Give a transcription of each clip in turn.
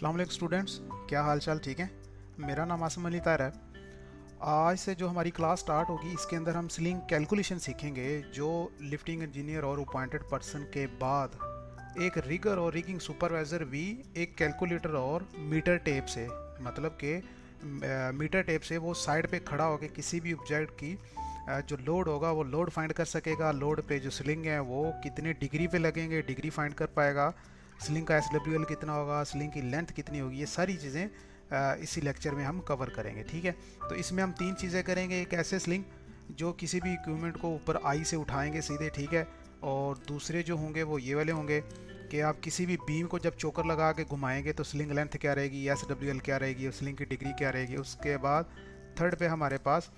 अस्सलाम वालेकुम स्टूडेंट्स, क्या हाल चाल? ठीक है। मेरा नाम आसम अली तार है। आज से जो हमारी क्लास स्टार्ट होगी इसके अंदर हम स्लिंग कैलकुलेशन सीखेंगे, जो लिफ्टिंग इंजीनियर और अपॉइंटेड पर्सन के बाद एक रिगर और रिगिंग सुपरवाइज़र भी एक कैलकुलेटर और मीटर टेप से, मतलब कि मीटर टेप से वो साइड पे खड़ा होकर किसी भी ऑब्जेक्ट की जो लोड होगा वो लोड फाइंड कर सकेगा। लोड पे जो स्लिंग है वो कितने डिग्री पे लगेंगे डिग्री फाइंड कर पाएगा। स्लिंग का SWL कितना होगा, स्लिंग की लेंथ कितनी होगी, ये सारी चीज़ें इसी लेक्चर में हम कवर करेंगे। ठीक है। तो इसमें हम तीन चीज़ें करेंगे। एक ऐसे स्लिंग जो किसी भी इक्विपमेंट को ऊपर आई से उठाएंगे सीधे, ठीक है। और दूसरे जो होंगे वो ये वाले होंगे कि आप किसी भी बीम को जब चोकर लगा के घुमाएंगे तो स्लिंग लेंथ क्या रहेगी, SWL क्या रहेगी, स्लिंग की डिग्री क्या रहेगी। उसके बाद थर्ड पे हमारे पास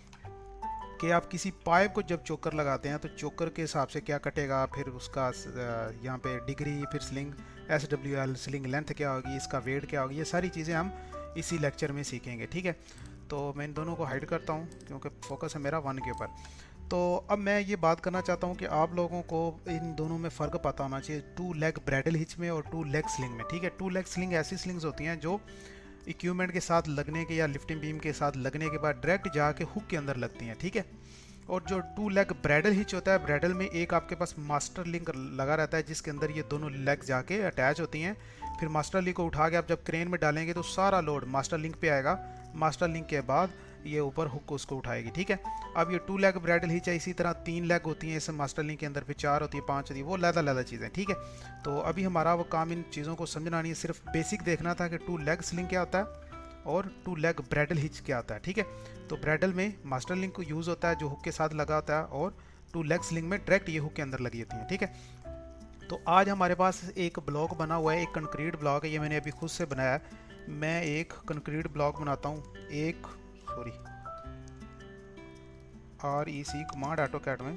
कि आप किसी पाइप को जब चोकर लगाते हैं तो चोकर के हिसाब से क्या कटेगा, फिर उसका यहाँ पे डिग्री, फिर स्लिंग SWL, स्लिंग लेंथ क्या होगी, इसका वेट क्या होगी, ये सारी चीज़ें हम इसी लेक्चर में सीखेंगे। ठीक है। तो मैं इन दोनों को हाइड करता हूँ क्योंकि फोकस है मेरा वन के ऊपर। तो अब मैं ये बात करना चाहता हूँ कि आप लोगों को इन दोनों में फ़र्क पता होना चाहिए, टू लेग ब्रैडल हिच में और टू लेग स्लिंग में। ठीक है। टू लेग स्लिंग ऐसी स्लिंग्स होती हैं जो इक्विपमेंट के साथ लगने के या लिफ्टिंग बीम के साथ लगने के बाद डायरेक्ट जाके हुक के अंदर लगती हैं। ठीक है। और जो टू लेग ब्रैडल हिच होता है, ब्रैडल में एक आपके पास मास्टर लिंक लगा रहता है जिसके अंदर ये दोनों लेग जाके अटैच होती हैं। फिर मास्टर लिंक को उठा के आप जब क्रेन में डालेंगे तो सारा लोड मास्टर लिंक पे आएगा। मास्टर लिंक के बाद ये ऊपर हुक को उसको उठाएगी। ठीक है। अब ये टू लेग ब्रैडल हिच है, इसी तरह तीन लेग होती हैं इस मास्टर लिंक के अंदर, फिर चार होती है, पाँच होती है, वो लैदा चीज़ें। ठीक है। तो अभी हमारा वो काम इन चीज़ों को समझना नहीं है, सिर्फ बेसिक देखना था कि टू लेग स्लिंग क्या होता है और टू लेग ब्रैडल हिच क्या आता है। ठीक है। तो ब्रैडल में मास्टर लिंक को यूज़ होता है जो हुक के साथ लगा होता है, और टू लेग स्लिंग में डायरेक्ट ये हुक के अंदर लगी होती है। ठीक है। तो आज हमारे पास एक ब्लॉक बना हुआ है, एक कंक्रीट ब्लॉक है, ये मैंने अभी खुद से बनाया है। मैं एक कंक्रीट ब्लॉक बनाता हूँ, एक REC कमांड ऑटोकैड में।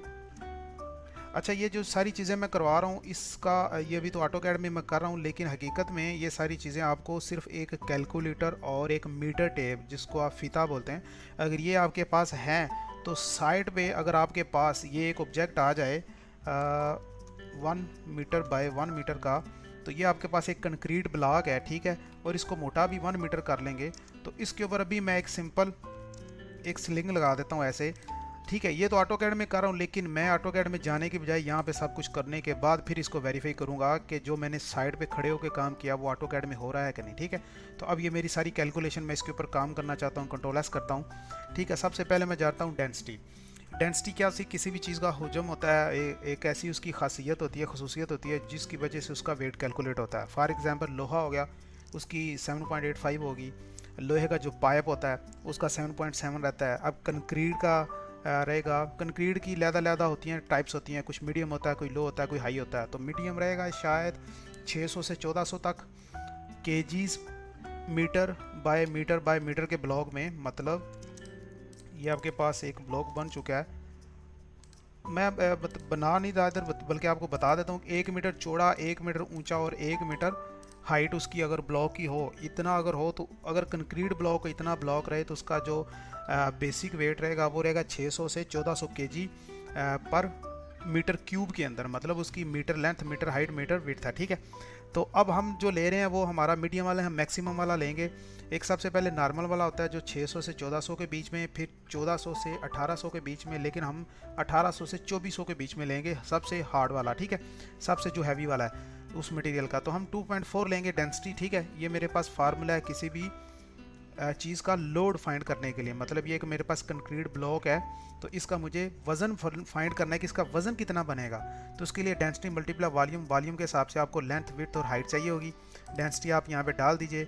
अच्छा, ये जो सारी चीज़ें मैं करवा रहा हूँ इसका, ये भी तो ऑटोकैड में मैं कर रहा हूँ, लेकिन हकीकत में ये सारी चीज़ें आपको सिर्फ एक कैलकुलेटर और एक मीटर टेप, जिसको आप फीता बोलते हैं, अगर ये आपके पास हैं तो साइड पे अगर आपके पास ये एक ऑब्जेक्ट आ जाए 1 मीटर बाय 1 मीटर का, तो ये आपके पास एक कंक्रीट ब्लॉक है। ठीक है। और इसको मोटा भी 1 मीटर कर लेंगे तो इसके ऊपर अभी मैं एक सिंपल एक स्लिंग लगा देता हूँ ऐसे। ठीक है। ये तो ऑटोकैड में कर रहा हूँ, लेकिन मैं ऑटोकैड में जाने की बजाय यहाँ पे सब कुछ करने के बाद फिर इसको वेरीफाई करूँगा कि जो मैंने साइड पे खड़े होकर काम किया वो ऑटोकैड में हो रहा है कि नहीं। ठीक है। तो अब ये मेरी सारी कैलकुलेशन मैं इसके ऊपर काम करना चाहता हूँ, कंट्रोल एस करता हूँ। ठीक है। सबसे पहले मैं जाता हूँ डेंसिटी। डेंसिटी क्या सी किसी भी चीज़ का हुजम होता है, एक ऐसी उसकी खासियत होती है, खसूसियत होती है जिसकी वजह से उसका वेट कैलकुलेट होता है। फॉर एग्जांपल लोहा हो गया, उसकी 7.85 होगी। लोहे का जो पाइप होता है उसका 7.7 रहता है। अब कंक्रीट का रहेगा, कंक्रीट की लैदा होती हैं, टाइप्स होती हैं, कुछ मीडियम होता है, कोई लो होता है, कोई हाई होता है। तो मीडियम रहेगा शायद 600 से 1400 तक केजीज मीटर बाय मीटर के ब्लॉक में। मतलब ये आपके पास एक ब्लॉक बन चुका है, मैं बना नहीं रहा इधर, बल्कि आपको बता देता हूँ। 1 मीटर चौड़ा, 1 मीटर ऊंचा और 1 मीटर हाइट उसकी अगर ब्लॉक की हो, इतना अगर हो, तो अगर कंक्रीट ब्लॉक इतना ब्लॉक रहे तो उसका जो बेसिक वेट रहेगा वो रहेगा 600 से 1400 केजी पर मीटर क्यूब के अंदर। मतलब उसकी metre length, metre height, metre width है। ठीक है। तो अब हम जो ले रहे हैं वो हमारा मीडियम वाला है, मैक्सिमम वाला लेंगे। एक सबसे पहले नॉर्मल वाला होता है जो 600 से 1400 के बीच में, फिर 1400 से 1800 के बीच में, लेकिन हम 1800 से 2400 के बीच में लेंगे सबसे हार्ड वाला। ठीक है। सबसे जो हैवी वाला है उस मटेरियल का। तो हम 2.4 लेंगे डेंसिटी। ठीक है। ये मेरे पास फार्मूला है किसी भी चीज़ का लोड फाइंड करने के लिए। मतलब ये कि मेरे पास कंक्रीट ब्लॉक है तो इसका मुझे वज़न फाइंड करना है कि इसका वज़न कितना बनेगा। तो उसके लिए डेंसिटी मल्टीप्लाई वॉल्यूम, वॉल्यूम के हिसाब से आपको लेंथ, विड्थ और हाइट चाहिए होगी। डेंसिटी आप यहाँ पे डाल दीजिए,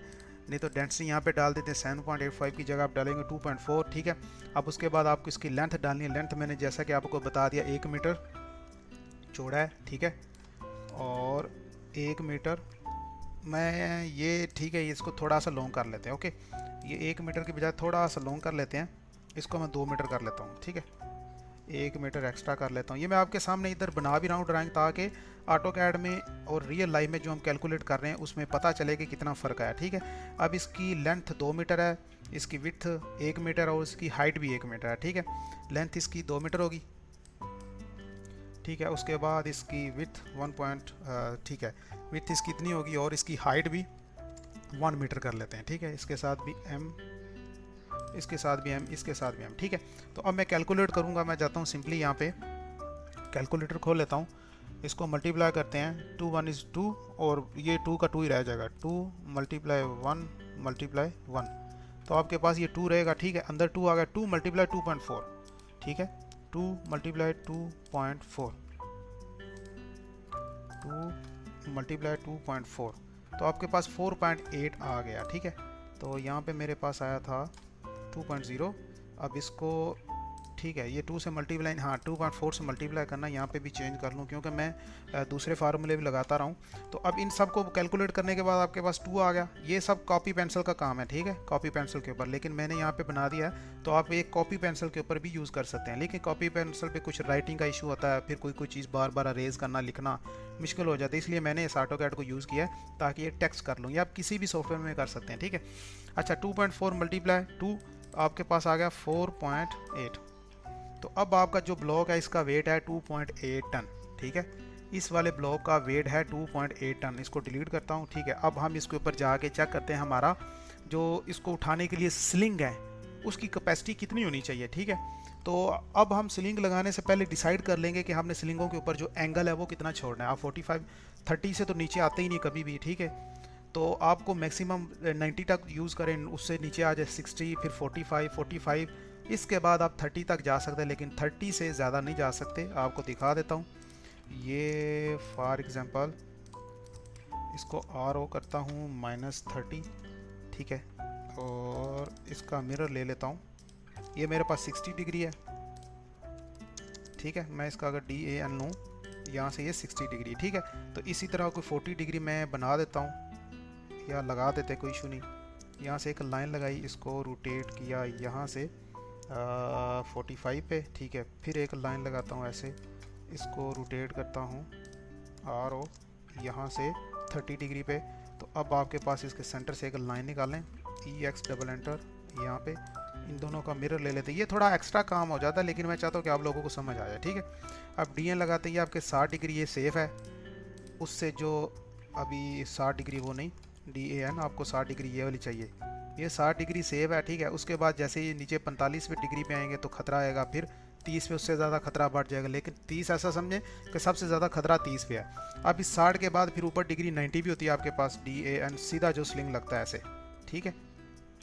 नहीं तो डेंसिटी यहाँ पे डाल देते हैं 7.85 की जगह आप डालेंगे 2.4। ठीक है। अब उसके बाद आपको इसकी लेंथ डालनी है। लेंथ मैंने जैसा कि आपको बता दिया 1 मीटर चौड़ा है। ठीक है। और 1 मीटर मैं ये, ठीक है, इसको थोड़ा सा लॉन्ग कर लेते हैं। ओके, ये 1 मीटर की बजाय थोड़ा सा लॉन्ग कर लेते हैं, इसको मैं 2 मीटर कर लेता हूँ। ठीक है। 1 मीटर एक्स्ट्रा कर लेता हूँ। ये मैं आपके सामने इधर बना भी रहा हूँ ड्राइंग, ताकि ऑटोकैड में और रियल लाइफ में जो हम कैलकुलेट कर रहे हैं उसमें पता चले कि कितना फ़र्क आया। ठीक है। अब इसकी लेंथ 2 मीटर है, इसकी विड्थ 1 मीटर और इसकी हाइट भी 1 मीटर है। ठीक है। लेंथ इसकी 2 मीटर होगी। ठीक है। उसके बाद इसकी विथ 1 पॉइंट, ठीक है, विथ इसकी इतनी होगी और इसकी हाइट भी 1 मीटर कर लेते हैं, ठीक है। इसके साथ भी m, इसके साथ भी m, इसके साथ भी m, ठीक है। तो अब मैं कैलकुलेट करूँगा, मैं जाता हूँ सिंपली यहाँ पे कैलकुलेटर खोल लेता हूँ, इसको मल्टीप्लाई करते हैं, 2 1 इज़ 2 और ये 2 का 2 ही रह जाएगा, 2 मल्टीप्लाई 1 मल्टीप्लाई 1, तो आपके पास ये 2 रहेगा, ठीक है। अंदर 2 आ गया, 2 मल्टीप्लाई 2.4, ठीक है। 2 मल्टीप्लाई 2.4, 2 मल्टीप्लाई 2.4, तो आपके पास 4.8 आ गया, ठीक है। तो यहाँ पे मेरे पास आया था 2.0। अब इसको, ठीक है, ये 2 से मल्टीप्लाई, हाँ 2.4 से मल्टीप्लाई करना, यहाँ पे भी चेंज कर लूँ क्योंकि मैं दूसरे फार्मूले भी लगाता रहा हूँ। तो अब इन सब को कैलकुलेट करने के बाद आपके पास 2 आ गया। ये सब कॉपी पेंसिल का काम है, ठीक है, कॉपी पेंसिल के ऊपर, लेकिन मैंने यहाँ पे बना दिया है, तो आप एक कॉपी पेंसिल के ऊपर भी यूज़ कर सकते हैं। लेकिन कॉपी पेंसिल पे कुछ राइटिंग का इशू होता है, फिर कोई चीज़ बार बार अरेज करना, लिखना मुश्किल हो जाता है, इसलिए मैंने इस ऑटोकैड को यूज़ किया है ताकि ये टेक्स्ट कर लूँ, या आप किसी भी सॉफ्टवेयर में कर सकते हैं, ठीक है। अच्छा, 2.4 मल्टीप्लाई 2, आपके पास आ गया 4.8। तो अब आपका जो ब्लॉक है इसका वेट है 2.8 टन, ठीक है। इस वाले ब्लॉक का वेट है 2.8 टन। इसको डिलीट करता हूँ, ठीक है। अब हम इसके ऊपर जाके चेक करते हैं हमारा जो इसको उठाने के लिए स्लिंग है उसकी कैपेसिटी कितनी होनी चाहिए, ठीक है। तो अब हम स्लिंग लगाने से पहले डिसाइड कर लेंगे कि हमने स्लिंगों के ऊपर जो एंगल है वो कितना छोड़ना है। आप 45 30 से तो नीचे आते ही नहीं कभी भी, ठीक है। तो आपको मैक्सिमम 90 तक यूज़ करें, उससे नीचे आ जाए 60, फिर 45, इसके बाद आप 30 तक जा सकते हैं, लेकिन 30 से ज़्यादा नहीं जा सकते। आपको दिखा देता हूँ, ये फॉर एग्जांपल इसको RO करता हूँ -30, ठीक है। और इसका मिरर ले लेता हूँ, ये मेरे पास 60 डिग्री है, ठीक है। मैं इसका अगर DAN लूँ, यहाँ से ये 60 डिग्री, ठीक है। तो इसी तरह कोई 40 डिग्री मैं बना देता हूँ, या लगा देते, कोई इशू नहीं। यहाँ से एक लाइन लगाई, इसको रोटेट किया यहाँ से 45 पे, ठीक है। फिर एक लाइन लगाता हूँ ऐसे, इसको रोटेट करता हूँ RO यहाँ से 30 डिग्री पे। तो अब आपके पास इसके सेंटर से एक लाइन निकालें, EX डबल एंटर, यहाँ पे इन दोनों का मिरर ले लेते हैं। ये थोड़ा एक्स्ट्रा काम हो जाता है, लेकिन मैं चाहता हूँ कि आप लोगों को समझ आ जाए, ठीक है। अब DN लगाते हैं, आपके 60 डिग्री ये सेफ़ है, उससे जो अभी 60 डिग्री वो नहीं, DAN आपको 60 डिग्री ये वाली चाहिए, ये 60 डिग्री सेव है, ठीक है। उसके बाद जैसे ये नीचे 45वें डिग्री पे आएंगे तो खतरा आएगा, फिर 30 पे उससे ज़्यादा खतरा बढ़ जाएगा, लेकिन 30 ऐसा समझें कि सबसे ज़्यादा खतरा 30 पे है। अब इस 60 के बाद फिर ऊपर डिग्री 90 भी होती है आपके पास, DAN सीधा जो स्लिंग लगता है ऐसे, ठीक है।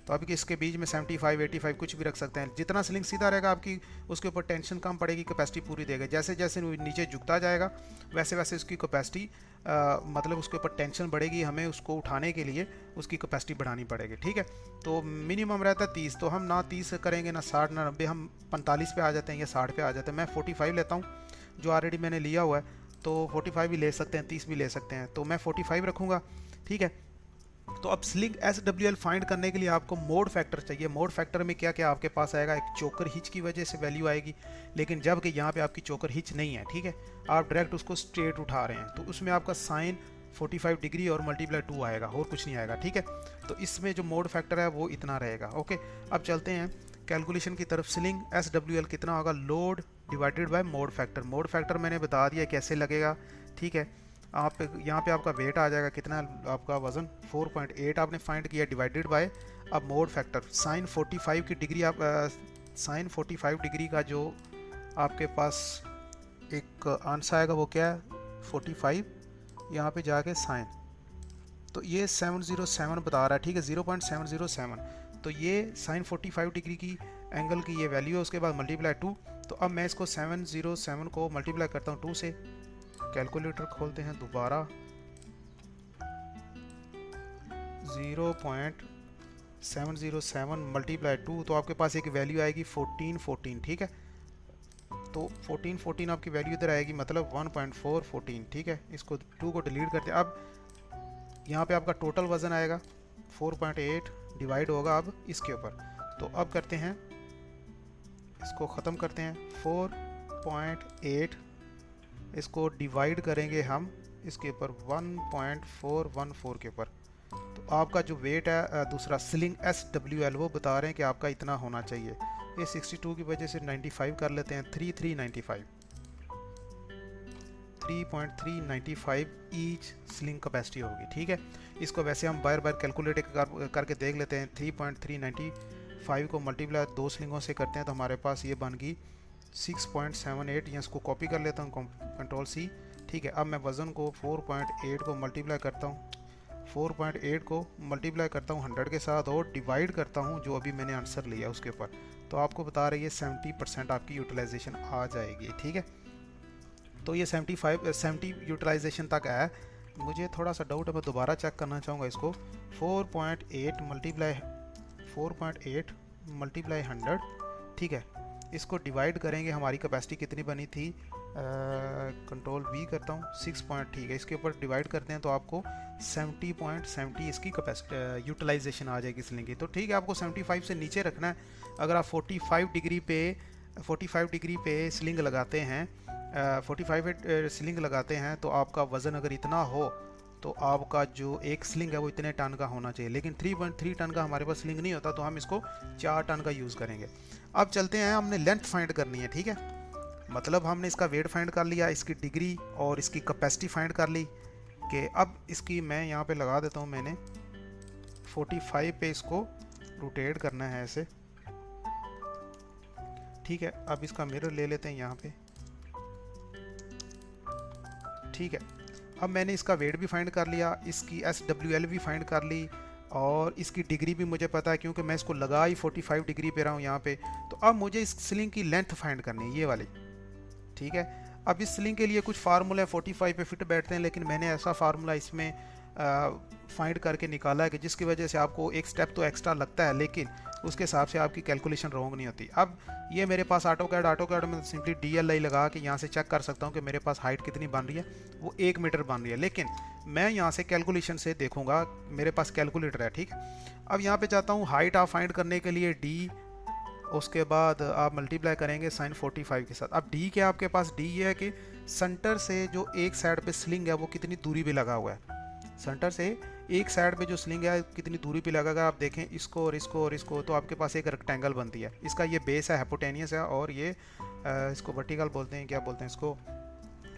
तो अभी इसके बीच में 75 85 कुछ भी रख सकते हैं। जितना स्लिंग सीधा रहेगा आपकी, उसके ऊपर टेंशन कम पड़ेगी, कैपेसिटी पूरी देगा। जैसे जैसे नीचे झुकता जाएगा वैसे वैसे उसकी कैपेसिटी मतलब उसके ऊपर टेंशन बढ़ेगी, हमें उसको उठाने के लिए उसकी कैपेसिटी बढ़ानी पड़ेगी, ठीक है। तो मिनिमम रहता है 30, तो हम ना 30 करेंगे, ना 60, ना 90, हम 45 पे आ जाते हैं या 60 पे आ जाते हैं। मैं 45 लेता हूँ जो ऑलरेडी मैंने लिया हुआ है, तो 45 भी ले सकते हैं, 30 भी ले सकते हैं, तो मैं 45 रखूँगा, ठीक है। तो अब स्लिंग SWL फाइंड करने के लिए आपको मोड फैक्टर चाहिए। मोड फैक्टर में क्या क्या आपके पास आएगा, एक चोकर हिच की वजह से वैल्यू आएगी, लेकिन जब कि यहाँ पे आपकी चोकर हिच नहीं है, ठीक है, आप डायरेक्ट उसको स्ट्रेट उठा रहे हैं, तो उसमें आपका साइन 45 डिग्री और मल्टीप्लाई 2 आएगा, और कुछ नहीं आएगा, ठीक है। तो इसमें जो मोड फैक्टर है वो इतना रहेगा, ओके। अब चलते हैं कैलकुलेशन की तरफ। स्लिंग SWL कितना होगा, load divided by mode factor. Mode factor मैंने बता दिया कैसे लगेगा, ठीक है। आप यहाँ पे आपका वेट आ जाएगा, कितना आपका वज़न 4.8 आपने फाइंड किया, डिवाइडेड बाय अब मोड फैक्टर साइन 45 की डिग्री, आप साइन 45 डिग्री का जो आपके पास एक आंसर आएगा वो क्या है 45, यहाँ पे जाके साइन, तो ये 707 बता रहा है, ठीक है, 0.707। तो ये साइन 45 डिग्री की एंगल की ये वैल्यू है। उसके बाद मल्टीप्लाई 2, तो अब मैं इसको 707 को मल्टीप्लाई करता हूँ 2 से। कैलकुलेटर खोलते हैं दोबारा, 0.707 मल्टीप्लाई 2, तो आपके पास एक वैल्यू आएगी 1414, ठीक है। तो 1414 आपकी वैल्यू इधर आएगी, मतलब 1.414, ठीक है। इसको 2 को डिलीट करते हैं। अब यहाँ पे आपका टोटल वज़न आएगा 4.8 डिवाइड होगा अब इसके ऊपर। तो अब करते हैं, इसको ख़त्म करते हैं, 4.8 इसको डिवाइड करेंगे हम इसके ऊपर 1.414 के ऊपर। तो आपका जो वेट है दूसरा स्लिंग SWL वो बता रहे हैं कि आपका इतना होना चाहिए। ये 62 की वजह से 95 कर लेते हैं, 3395 3.395 ईच स्लिंग कैपेसिटी होगी, ठीक है। इसको वैसे हम बार बार कैलकुलेट करके देख लेते हैं। 3.395 को मल्टीप्लाई 2 स्लिंगों से करते हैं तो हमारे पास ये बन गई 6.78। या इसको कॉपी कर लेता हूँ, कंट्रोल सी, ठीक है। अब मैं वज़न को 4.8 को मल्टीप्लाई करता हूँ, 4.8 को मल्टीप्लाई करता हूँ 100 के साथ और डिवाइड करता हूँ जो अभी मैंने आंसर लिया उसके ऊपर, तो आपको बता रही है 70% आपकी यूटिलाइजेशन आ जाएगी, ठीक है। तो ये 70 यूटिलाइजेशन तक है। मुझे थोड़ा सा डाउट है, मैं दोबारा चेक करना चाहूँगा इसको। 4.8 मल्टीप्लाई 100, ठीक है। इसको डिवाइड करेंगे, हमारी कैपेसिटी कितनी बनी थी, कंट्रोल वी करता हूँ, 6 पॉइंट, ठीक है। इसके ऊपर डिवाइड करते हैं तो आपको 70.70 इसकी कैपेसिटी यूटिलाइजेशन आ जाएगी स्लिंग की। तो ठीक है, आपको 75 से नीचे रखना है। अगर आप 45 डिग्री पे स्लिंग लगाते हैं, 45 स्लिंग लगाते हैं तो आपका वज़न अगर इतना हो तो आपका जो एक स्लिंग है वो इतने टन का होना चाहिए। लेकिन 3.3 टन का हमारे पास स्लिंग नहीं होता, तो हम इसको 4 टन का यूज़ करेंगे। अब चलते हैं, हमने लेंथ फाइंड करनी है, ठीक है। मतलब हमने इसका वेट फाइंड कर लिया, इसकी डिग्री और इसकी कैपेसिटी फाइंड कर ली कि अब इसकी मैं यहाँ पे लगा देता हूँ, मैंने 45 पे इसको रोटेट करना है ऐसे, ठीक है। अब इसका मिरर ले लेते हैं यहाँ पे, ठीक है। अब मैंने इसका वेट भी फाइंड कर लिया, इसकी SWL भी फाइंड कर ली और इसकी डिग्री भी मुझे पता है क्योंकि मैं इसको लगा ही 45 डिग्री पे रहा हूँ यहाँ पे। तो अब मुझे इस स्लिंग की लेंथ फाइंड करनी है, ये वाली, ठीक है। अब इस स्लिंग के लिए कुछ फार्मूला है, 45 पे फिट बैठते हैं, लेकिन मैंने ऐसा फार्मूला इसमें फाइंड करके निकाला है कि जिसकी वजह से आपको एक स्टेप तो एक्स्ट्रा लगता है, लेकिन उसके हिसाब से आपकी कैलकुलेशन रॉन्ग नहीं होती। अब ये मेरे पास ऑटोकैड में सिंपली DLI लगा के यहाँ से चेक कर सकता हूँ कि मेरे पास हाइट कितनी बन रही है, वो 1 मीटर बन रही है। लेकिन मैं यहाँ से कैलकुलेशन से देखूँगा, मेरे पास कैलकुलेटर है, ठीक है। अब यहाँ पे जाता हूँ, हाइट आप फाइंड करने के लिए D, उसके बाद आप मल्टीप्लाई करेंगे sin 45 के साथ। अब D क्या आपके पास, D ये है कि सेंटर से जो एक साइड पे स्लिंग है वो कितनी दूरी पे लगा हुआ है। सेंटर से एक साइड पे जो स्लिंग है कितनी दूरी पे लगा, अगर आप देखें इसको और इसको और इसको, तो आपके पास एक रेक्टेंगल बनती है। इसका ये बेस है, हाइपोटेनियस है, और ये इसको वर्टिकल बोलते हैं, क्या बोलते हैं इसको,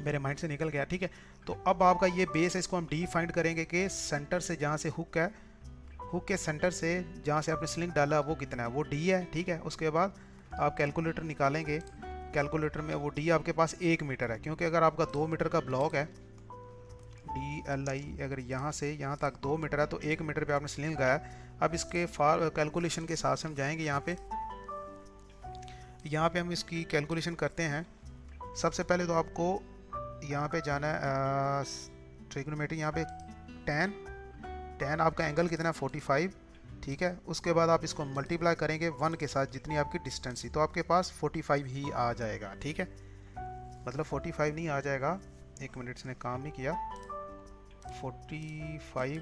मेरे माइंड से निकल गया, ठीक है। तो अब आपका ये बेस है, इसको हम D फाइंड करेंगे कि सेंटर से जहाँ से हुक है, हुक के सेंटर से जहाँ से आपने स्लिंग डाला वो कितना है, वो D है, ठीक है। उसके बाद आप कैलकुलेटर निकालेंगे, कैलकुलेटर में वो D आपके पास 1 मीटर है, क्योंकि अगर आपका 2 मीटर का ब्लॉक है, DLI अगर यहाँ से यहाँ तक 2 मीटर है तो 1 मीटर पे आपने स्लिंग लगाया। अब इसके कैलकुलेशन के हिसाब से हम जाएंगे यहाँ पे हम इसकी कैलकुलेशन करते हैं। सबसे पहले तो आपको यहाँ पे जाना है ट्रिग्नोमेट्री, यहाँ पे tan आपका एंगल कितना है 45, ठीक है। उसके बाद आप इसको मल्टीप्लाई करेंगे 1 के साथ, जितनी आपकी डिस्टेंस थी, तो आपके पास 45 ही आ जाएगा, ठीक है। मतलब 45 नहीं आ जाएगा, 1 मिनट से काम नहीं किया, 45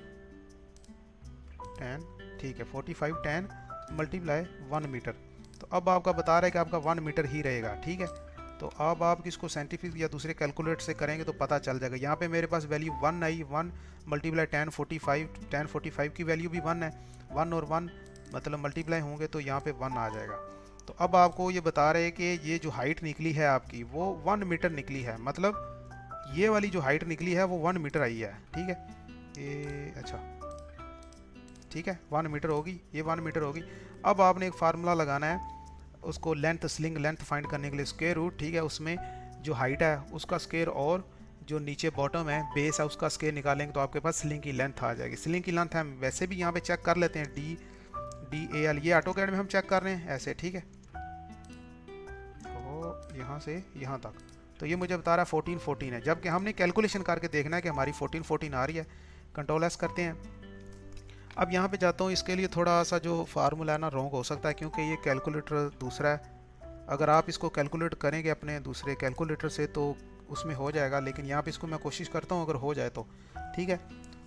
tan, ठीक है, 45 tan मल्टीप्लाई 1 मीटर। तो अब आपका बता रहा है कि आपका 1 मीटर ही रहेगा, ठीक है। तो अब आप इसको साइंटिफिक या दूसरे कैलकुलेटर से करेंगे तो पता चल जाएगा। यहाँ पे मेरे पास वैल्यू 1 आई, 1 मल्टीप्लाई tan 45 की वैल्यू भी 1 है, 1 और 1 मतलब मल्टीप्लाई होंगे तो यहाँ पे 1 आ जाएगा। तो अब आपको ये बता रहे हैं कि ये जो हाइट निकली है आपकी वो 1 मीटर निकली है, मतलब ये वाली जो हाइट निकली है वो 1 मीटर आई है, ठीक है। ये अच्छा, ठीक है, 1 मीटर होगी, ये 1 मीटर होगी। अब आपने एक फार्मूला लगाना है, उसको स्लिंग लेंथ फाइंड करने के लिए स्क्वायर रूट, ठीक है। उसमें जो हाइट है उसका स्क्वायर और जो नीचे बॉटम है बेस है उसका स्क्वायर निकालेंगे तो आपके पास स्लिंग की लेंथ आ जाएगी। स्लिंग की लेंथ हम वैसे भी यहाँ पे चेक कर लेते हैं, DAL, ये ऑटोकैड में हम चेक कर रहे हैं ऐसे, ठीक है। तो यहाँ से यहाँ तक, तो ये मुझे बता रहा है 14 है, जबकि हमने कैलकुलेशन करके देखना है कि हमारी 14 आ रही है। कंट्रोल S करते हैं। अब यहाँ पे जाता हूँ, इसके लिए थोड़ा सा जो फार्मूला है ना रॉन्ग हो सकता है, क्योंकि ये कैलकुलेटर दूसरा है। अगर आप इसको कैलकुलेट करेंगे अपने दूसरे कैलकुलेटर से तो उसमें हो जाएगा, लेकिन यहाँ पे इसको मैं कोशिश करता हूँ अगर हो जाए तो, ठीक है।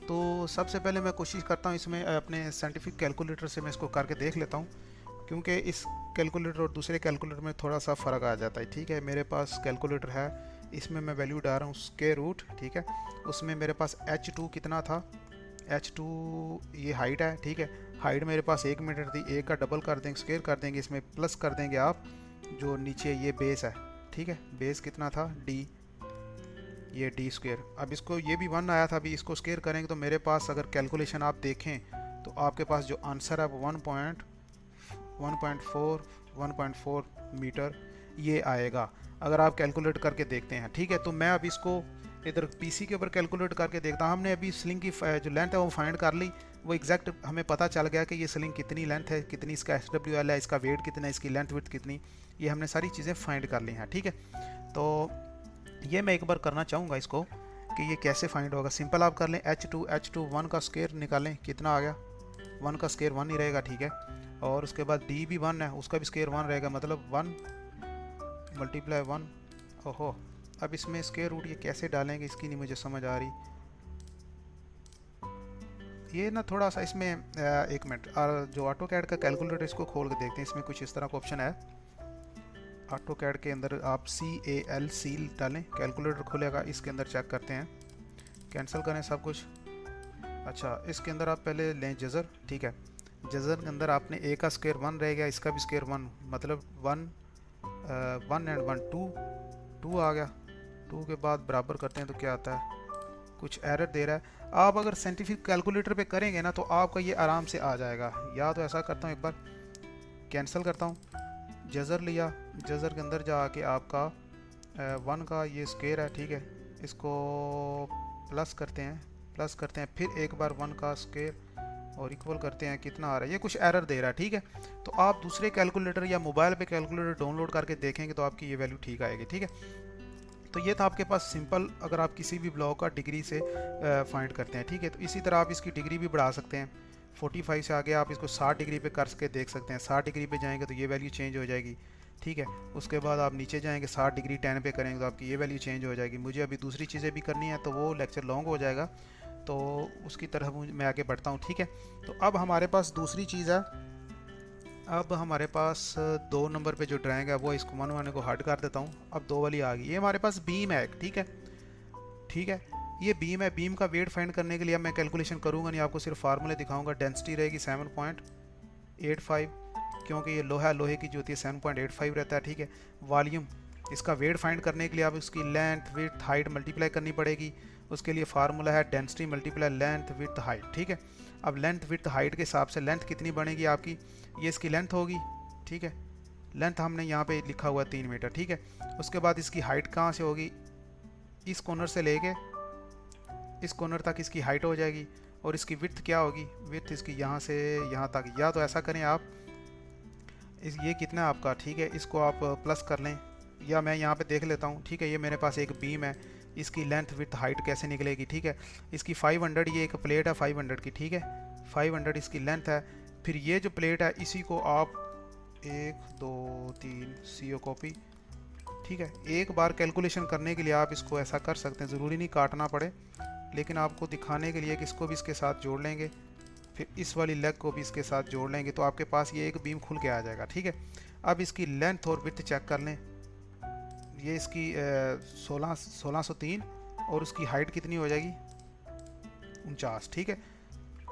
तो सबसे पहले मैं कोशिश करता हूँ इसमें अपने साइंटिफिक कैलकुलेटर से मैं इसको करके देख लेता हूँ, क्योंकि इस कैलकुलेटर और दूसरे कैलकुलेटर में थोड़ा सा फ़र्क आ जाता है, ठीक है। मेरे पास कैलकुलेटर है, इसमें मैं वैल्यू डाल रहा हूँ स्क्वायर रूट, ठीक है। उसमें मेरे पास H2 कितना था, H2 ये हाइट है, ठीक है। हाइट मेरे पास 1 मीटर थी, 1 का डबल कर देंगे, स्क्वायर कर देंगे, इसमें प्लस कर देंगे आप जो नीचे ये बेस है, ठीक है। बेस कितना था D, ये डी स्क्वेयर। अब इसको ये भी 1 आया था, अभी इसको स्क्वेयर करेंगे तो मेरे पास अगर कैलकुलेशन आप देखें तो आपके पास जो आंसर है वो 1.4 मीटर ये आएगा अगर आप कैलकुलेट करके देखते हैं। ठीक है, तो मैं अब इसको इधर पीसी के ऊपर कैलकुलेट करके देखता हूँ। हमने अभी स्लिंग की जो लेंथ है वो फाइंड कर ली, वो एग्जैक्ट हमें पता चल गया कि ये स्लिंग कितनी लेंथ है, कितनी इसका SWL है, इसका वेट कितना है, इसकी लेंथ विड्थ कितनी, ये हमने सारी चीज़ें फाइंड कर ली हैं। ठीक है, तो ये मैं एक बार करना चाहूँगा इसको कि ये कैसे फाइंड होगा। सिंपल आप कर लें H2 1 का स्क्वायर निकालें, कितना आ गया, 1 का स्क्वायर 1 ही रहेगा। ठीक है, और उसके बाद D भी 1 है, उसका भी स्क्वायर 1 रहेगा, मतलब 1 × 1। ओहो, अब इसमें स्क्वायर रूट ये कैसे डालेंगे इसकी नहीं मुझे समझ आ रही। ये ना थोड़ा सा इसमें एक मिनट, जो ऑटो कैड का कैलकुलेटर इसको खोल के देखते हैं, इसमें कुछ इस तरह का ऑप्शन है। ऑटो कैड के अंदर आप CAL डालें, कैलकुलेटर खुलेगा, इसके अंदर चेक करते हैं, कैंसिल करें सब कुछ। अच्छा, इसके अंदर आप पहले लें जज़र। ठीक है, जज़र के अंदर आपने A का स्क्वायर 1 रह गया, इसका भी स्क्वायर 1, मतलब 1 एंड 1 2 आ गया। 2 के बाद बराबर करते हैं तो क्या आता है, कुछ एरर दे रहा है। आप अगर साइंटिफिक कैलकुलेटर पे करेंगे ना तो आपका ये आराम से आ जाएगा। या तो ऐसा करता हूँ, एक बार कैंसिल करता हूँ, जज़र लिया, जज़र के अंदर जाके आपका 1 का ये स्क्वायर है। ठीक है, इसको प्लस करते हैं, फिर एक बार 1 का स्क्वायर और इक्वल करते हैं, कितना आ रहा है, ये कुछ एरर दे रहा है। ठीक है, तो आप दूसरे कैलकुलेटर या मोबाइल पे कैलकुलेटर डाउनलोड करके देखेंगे तो आपकी ये वैल्यू ठीक आएगी। ठीक है, तो ये था आपके पास सिंपल, अगर आप किसी भी ब्लॉक का डिग्री से फाइंड करते हैं। ठीक है, तो इसी तरह आप इसकी डिग्री भी बढ़ा सकते हैं। 45 से आगे आप इसको 60 डिग्री पे करके देख सकते हैं। 60 डिग्री पे जाएंगे तो ये वैल्यू चेंज हो जाएगी। ठीक है, उसके बाद आप नीचे जाएंगे 60 डिग्री 10 पे करेंगे तो आपकी ये वैल्यू चेंज हो जाएगी। मुझे अभी दूसरी चीज़ें भी करनी है तो वो लेक्चर लॉन्ग हो जाएगा, तो उसकी तरफ मैं आगे बढ़ता हूँ। ठीक है, तो अब हमारे पास दूसरी चीज़ है। अब हमारे पास 2 नंबर पे जो ड्राइंग है वो इसको 1 को हट कर देता हूँ। अब 2 वाली आ गई, ये हमारे पास बीम है। ठीक है, ये बीम है। बीम का वेट फाइंड करने के लिए मैं कैलकुलेशन करूँगा नहीं, आपको सिर्फ फार्मूले दिखाऊंगा। डेंसिटी रहेगी 7.85, क्योंकि ये लोहे की जो होती है 7.85 रहता है। ठीक है, वॉल्यूम, इसका वेट फाइंड करने के लिए आप उसकी लेंथ विड्थ हाइट मल्टीप्लाई करनी पड़ेगी। उसके लिए फार्मूला है density multiply length width height. ठीक है, अब लेंथ विड्थ हाइट के हिसाब से लेंथ कितनी बनेगी आपकी, ये इसकी लेंथ होगी। ठीक है, लेंथ हमने यहाँ पे लिखा हुआ 3 मीटर। ठीक है, उसके बाद इसकी हाइट कहाँ से होगी, इस कॉर्नर से लेके इस कॉर्नर तक इसकी हाइट हो जाएगी। और इसकी विड्थ क्या होगी, विड्थ इसकी यहाँ से यहाँ तक। या तो ऐसा करें आप, ये कितना है आपका, ठीक है, इसको आप प्लस कर लें, या मैं यहाँ पे देख लेता हूँ। ठीक है, ये मेरे पास एक बीम है, इसकी लेंथ विड्थ हाइट कैसे निकलेगी। ठीक है, इसकी 500, ये एक प्लेट है 500 की। ठीक है, 500 इसकी लेंथ है। फिर ये जो प्लेट है इसी को आप 1 2 3 CO कॉपी। ठीक है, एक बार कैलकुलेशन करने के लिए आप इसको ऐसा कर सकते हैं, ज़रूरी नहीं काटना पड़े, लेकिन आपको दिखाने के लिए कि इसको भी इसके साथ जोड़ लेंगे, फिर इस वाली लेग को भी इसके साथ जोड़ लेंगे, तो आपके पास ये एक बीम खुल के आ जाएगा। ठीक है, अब इसकी लेंथ और विड्थ चेक कर लें। ये इसकी 1603 और उसकी हाइट कितनी हो जाएगी, 49। ठीक है,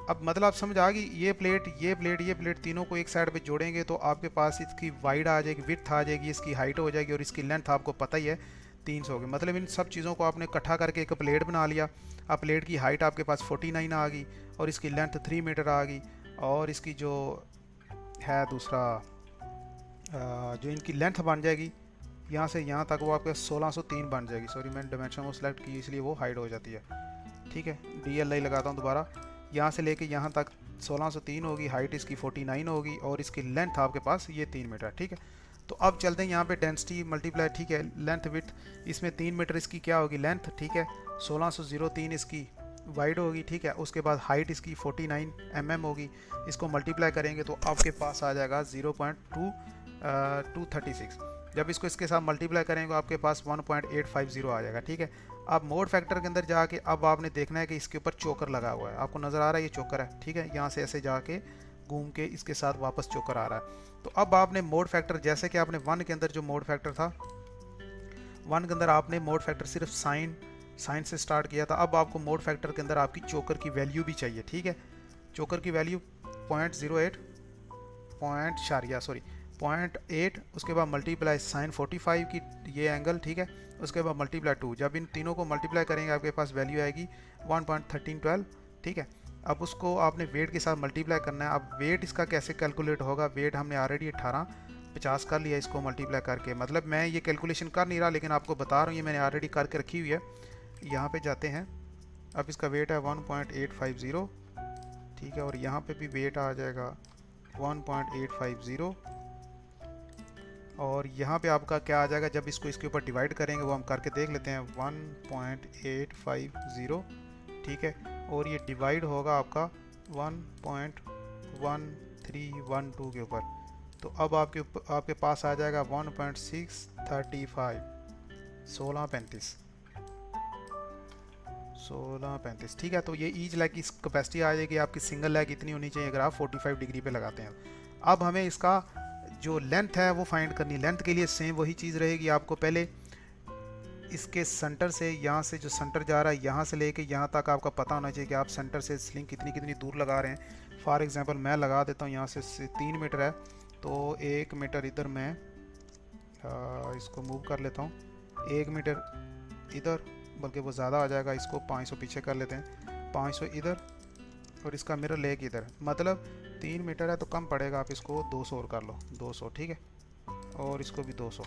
अब मतलब आप समझ आ गई, ये प्लेट तीनों को एक साइड पे जोड़ेंगे तो आपके पास इसकी वाइड आ जाएगी, विड्थ आ जाएगी, इसकी हाइट हो जाएगी, और इसकी लेंथ आपको पता ही है 300 होगी। मतलब इन सब चीज़ों को आपने इकट्ठा करके एक प्लेट बना लिया। अब प्लेट की हाइट आपके पास 49 आ गई, और इसकी लेंथ 3 मीटर आ गई, और इसकी जो है दूसरा जो इनकी लेंथ बन जाएगी यहाँ से यहाँ तक, वो आपके 1603 बन जाएगी। सॉरी, मैंने डायमेंशन को सिलेक्ट की इसलिए वो हाइट हो जाती है। ठीक है, DLI लगाता हूँ दोबारा, यहाँ से लेके यहाँ तक 1603 होगी, हाइट इसकी 49 होगी, और इसकी लेंथ आपके पास ये 3 मीटर। ठीक है, तो अब चलते हैं यहाँ पे डेंसिटी मल्टीप्लाई। ठीक है, लेंथ विड्थ, इसमें 3 मीटर इसकी क्या होगी लेंथ। ठीक है, 1603 इसकी वाइड होगी। ठीक है, उसके बाद हाइट इसकी 49 mm होगी। इसको मल्टीप्लाई करेंगे तो आपके पास आ जाएगा 0.236। जब इसको इसके साथ मल्टीप्लाई करेंगे आपके पास 1.850 आ जाएगा। ठीक है, अब मोड फैक्टर के अंदर जाके अब आपने देखना है कि इसके ऊपर चोकर लगा हुआ है, आपको नज़र आ रहा है ये चोकर है। ठीक है, यहाँ से ऐसे जाके घूम के इसके साथ वापस चोकर आ रहा है। तो अब आपने मोड फैक्टर, जैसे कि आपने 1 के अंदर जो मोड फैक्टर था, 1 के अंदर आपने मोड फैक्टर सिर्फ साइन से स्टार्ट किया था। अब आपको मोड फैक्टर के अंदर आपकी चोकर की वैल्यू भी चाहिए। ठीक है, चोकर की वैल्यू 0.08 0.8, उसके बाद मल्टीप्लाई साइन 45 की ये एंगल, ठीक है, उसके बाद मल्टीप्लाई 2। जब इन तीनों को मल्टीप्लाई करेंगे आपके पास वैल्यू आएगी 1.1312, ठीक है। अब उसको आपने वेट के साथ मल्टीप्लाई करना है। अब वेट इसका कैसे कैलकुलेट होगा, वेट हमने ऑलरेडी 1850 कर लिया इसको मल्टीप्लाई करके, मतलब मैं ये कैलकुलेशन कर नहीं रहा लेकिन आपको बता रहा हूँ, ये मैंने ऑलरेडी करके रखी हुई है। यहाँ पे जाते हैं, अब इसका वेट है 1.850, ठीक है, और यहाँ पे भी वेट आ जाएगा 1.850, और यहाँ पे आपका क्या आ जाएगा जब इसको इसके ऊपर डिवाइड करेंगे, वो हम करके देख लेते हैं। 1.850, ठीक है, और ये डिवाइड होगा आपका 1.1312 के ऊपर, तो अब आपके पास आ जाएगा 1.635, 1635, ठीक है। तो ये ईच लेग की कैपेसिटी आ जाएगी आपकी। सिंगल लेग इतनी होनी चाहिए अगर आप 45 डिग्री पे लगाते हैं। अब हमें इसका जो लेंथ है वो फाइंड करनी। लेंथ के लिए सेम वही चीज़ रहेगी, आपको पहले इसके सेंटर से, यहाँ से जो सेंटर जा रहा है यहाँ से लेके यहाँ तक आपका पता होना चाहिए कि आप सेंटर से स्लिंग कितनी कितनी दूर लगा रहे हैं। फॉर एग्जांपल मैं लगा देता हूँ यहाँ से 3 मीटर है, तो 1 मीटर इधर मैं इसको मूव कर लेता हूँ, 1 मीटर इधर, बल्कि वो ज़्यादा आ जाएगा, इसको 500 पीछे कर लेते हैं, 500 इधर, और इसका मिरर लेग इधर, मतलब 3 मीटर है तो कम पड़ेगा, आप इसको 200 और कर लो, 200, ठीक है, और इसको भी 200।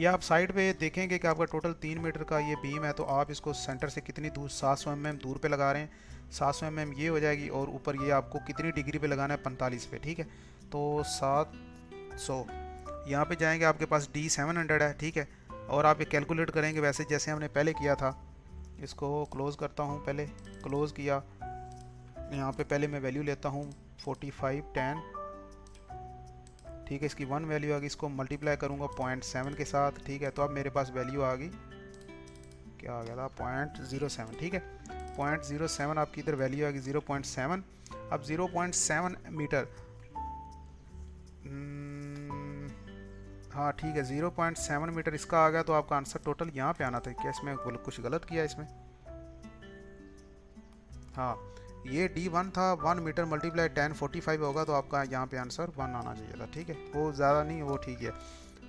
ये आप साइड पे देखेंगे कि आपका टोटल 3 मीटर का ये बीम है, तो आप इसको सेंटर से कितनी दूर, 700 mm दूर पे लगा रहे हैं, 700 mm ये हो जाएगी, और ऊपर ये आपको कितनी डिग्री पे लगाना है, 45 पे, ठीक है, तो 700। यहाँ पे जाएंगे, आपके पास D700 है, ठीक है, और आप ये कैलकुलेट करेंगे वैसे जैसे हमने पहले किया था। इसको क्लोज़ करता हूँ, पहले क्लोज़ किया, यहाँ पे पहले मैं वैल्यू लेता हूँ 4510, ठीक है, इसकी 1 वैल्यू आ गई, इसको मल्टीप्लाई करूँगा 0.7 के साथ, ठीक है, तो अब मेरे पास वैल्यू आ गई, क्या आ गया था, 0.07, ठीक है, 0.07 आपकी इधर वैल्यू आ गई 0.7। अब 0.7 मीटर, हाँ ठीक है, 0.7 मीटर इसका आ गया, तो आपका आंसर टोटल यहाँ पे आना था। क्या इसमें कुछ गलत किया इसमें? हाँ, ये D1 था, 1 मीटर मल्टीप्लाई 1045 होगा, तो आपका यहाँ पे आंसर 1 आना चाहिए था, ठीक है, वो ज़्यादा नहीं, वो ठीक है।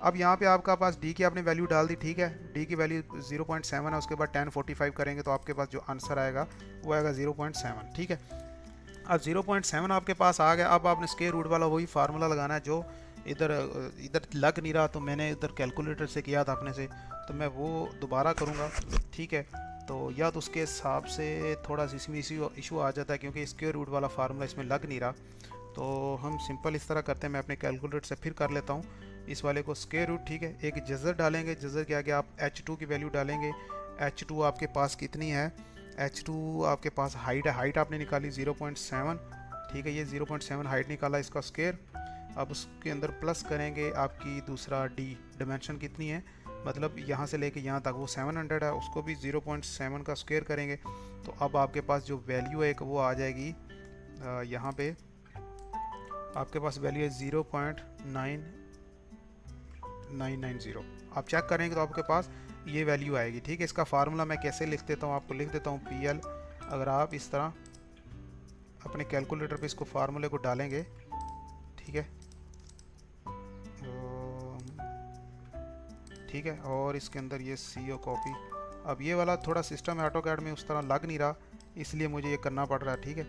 अब यहाँ पे आपका पास D की आपने वैल्यू डाल दी, ठीक है, D की वैल्यू 0.7 है, उसके बाद 1045 करेंगे तो आपके पास जो आंसर आएगा वो आएगा 0.7, ठीक है। अब 0.7 आपके पास आ गया। अब आपने स्क्वायर रूट वाला वही फार्मूला लगाना है जो इधर लग नहीं रहा, तो मैंने इधर कैलकुलेटर से किया था अपने से, तो मैं वो दोबारा करूँगा, ठीक है। तो या तो उसके हिसाब से थोड़ा सा इसमें इशू आ जाता है क्योंकि स्क्वायर रूट वाला फार्मूला इसमें लग नहीं रहा, तो हम सिंपल इस तरह करते हैं, मैं अपने कैलकुलेटर से फिर कर लेता हूँ इस वाले को स्क्वायर रूट, ठीक है। एक जज़र डालेंगे, जज़र के आगे आप H2 की वैल्यू डालेंगे। H2 आपके पास कितनी है, H2 आपके पास हाइट है, हाइट आपने निकाली 0.7, ठीक है, ये 0.7 हाइट निकाला इसका स्क्वायर। अब उसके अंदर प्लस करेंगे आपकी दूसरा D, डिमेंशन कितनी है, मतलब यहाँ से लेके यहाँ तक वो 700 है, उसको भी 0.7 का स्क्वायर करेंगे, तो अब आपके पास जो वैल्यू है एक वो आ जाएगी, यहाँ पे आपके पास वैल्यू है 0.9990। आप चेक करेंगे तो आपके पास ये वैल्यू आएगी, ठीक है। इसका फार्मूला मैं कैसे लिख देता हूँ, आपको लिख देता हूँ PL। अगर आप इस तरह अपने कैलकुलेटर पे इसको फार्मूले को डालेंगे, ठीक है, ठीक है, और इसके अंदर ये CO कॉपी। अब ये वाला थोड़ा सिस्टम है ऑटोकैड में उस तरह लग नहीं रहा, इसलिए मुझे ये करना पड़ रहा है, ठीक है।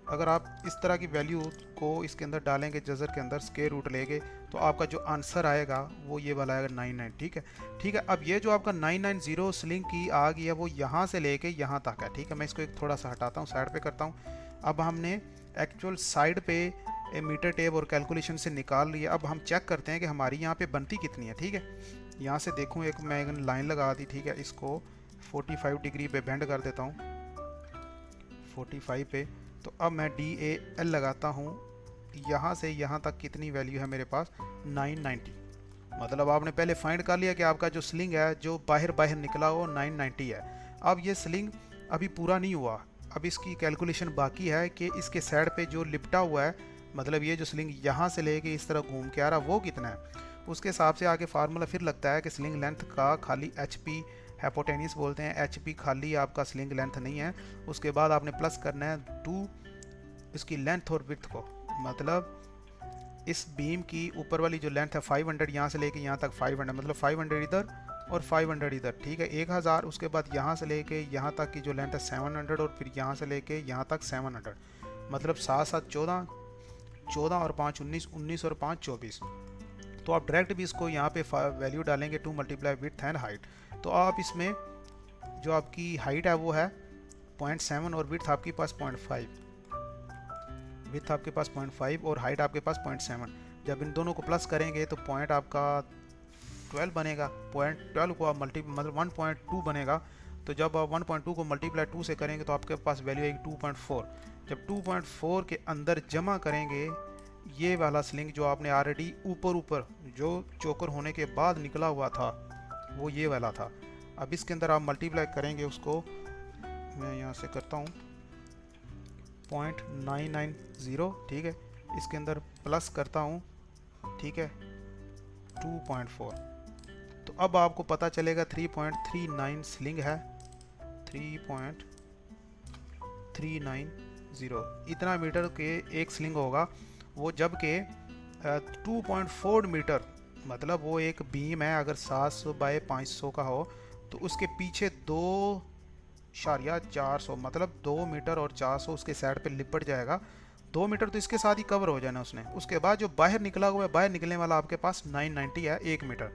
अगर आप इस तरह की वैल्यू को इसके अंदर डालेंगे, जज़र के अंदर स्क्वायर रूट लेंगे, तो आपका जो आंसर आएगा वो ये वाला आएगा 99, ठीक है, ठीक है। अब ये जो आपका 990 स्लिंग की आ गई है वो यहाँ से लेके यहाँ तक है, ठीक है। मैं इसको एक थोड़ा सा हटाता हूँ, साइड पे करता हूँ। अब हमने एक्चुअल साइड पे मीटर टेप और कैलकुलेशन से निकाल लिया। अब हम चेक करते हैं कि हमारी यहाँ पे बनती कितनी है, ठीक है। यहाँ से देखूँ, एक मैं एक लाइन लगा दी, ठीक है, इसको 45 डिग्री पे बेंड कर देता हूँ, 45 पे। तो अब मैं DAL लगाता हूँ, यहाँ से यहाँ तक कितनी वैल्यू है मेरे पास, 990। मतलब आपने पहले फाइंड कर लिया कि आपका जो स्लिंग है जो बाहर निकला वो 990 है। अब ये स्लिंग अभी पूरा नहीं हुआ, अब इसकी कैलकुलेशन बाकी है कि इसके साइड पे जो लिपटा हुआ है, मतलब ये जो स्लिंग यहाँ से लेके इस तरह घूम के आ रहा वो कितना है, उसके हिसाब से आगे फार्मूला फिर लगता है कि स्लिंग लेंथ का खाली HP, हाइपोटेन्यूस बोलते हैं, HP खाली आपका स्लिंग लेंथ नहीं है। उसके बाद आपने प्लस करना है 2 इसकी लेंथ और विड्थ को, मतलब इस बीम की ऊपर वाली जो लेंथ है 500, यहाँ से लेके यहाँ तक 500, मतलब 500 इधर और 500 इधर, ठीक है 1000। उसके बाद यहाँ से लेके यहाँ तक की जो लेंथ है 700, और फिर यहाँ से लेके यहाँ तक 700, मतलब 7 7 14, 14 और 5 19, 19 और 5 24। तो आप डायरेक्ट भी इसको यहाँ पे वैल्यू डालेंगे 2 मल्टीप्लाई विड्थ एंड हाइट। तो आप इसमें जो आपकी हाइट है वो है 0.7 और विड्थ आपके पास 0.5, विड्थ आपके पास 0.5 और हाइट आपके पास 0.7। जब इन दोनों को प्लस करेंगे तो पॉइंट आपका 12 बनेगा। 0.12 को आप मतलब 1.2 बनेगा। तो जब आप 1.2 को मल्टीप्लाई 2 से करेंगे तो आपके पास वैल्यू आएगी 2.4। जब 2.4 के अंदर जमा करेंगे ये वाला स्लिंग जो आपने ऑलरेडी ऊपर जो चोकर होने के बाद निकला हुआ था वो ये वाला था। अब इसके अंदर आप मल्टीप्लाई करेंगे उसको, मैं यहाँ से करता हूँ 0.990, ठीक है, इसके अंदर प्लस करता हूँ, ठीक है 2.4। तो अब आपको पता चलेगा 3.39 स्लिंग है, 3.390 इतना मीटर के एक स्लिंग होगा वो, जबकि 2.4 मीटर मतलब वो एक बीम है, अगर 700 बाय 500 का हो तो उसके पीछे 2.400 मतलब 2 मीटर और 400 उसके साइड पे लिपट जाएगा। 2 मीटर तो इसके साथ ही कवर हो जाना उसने। उसके बाद जो बाहर निकला हुआ है, बाहर निकलने वाला आपके पास 990 है 1 मीटर।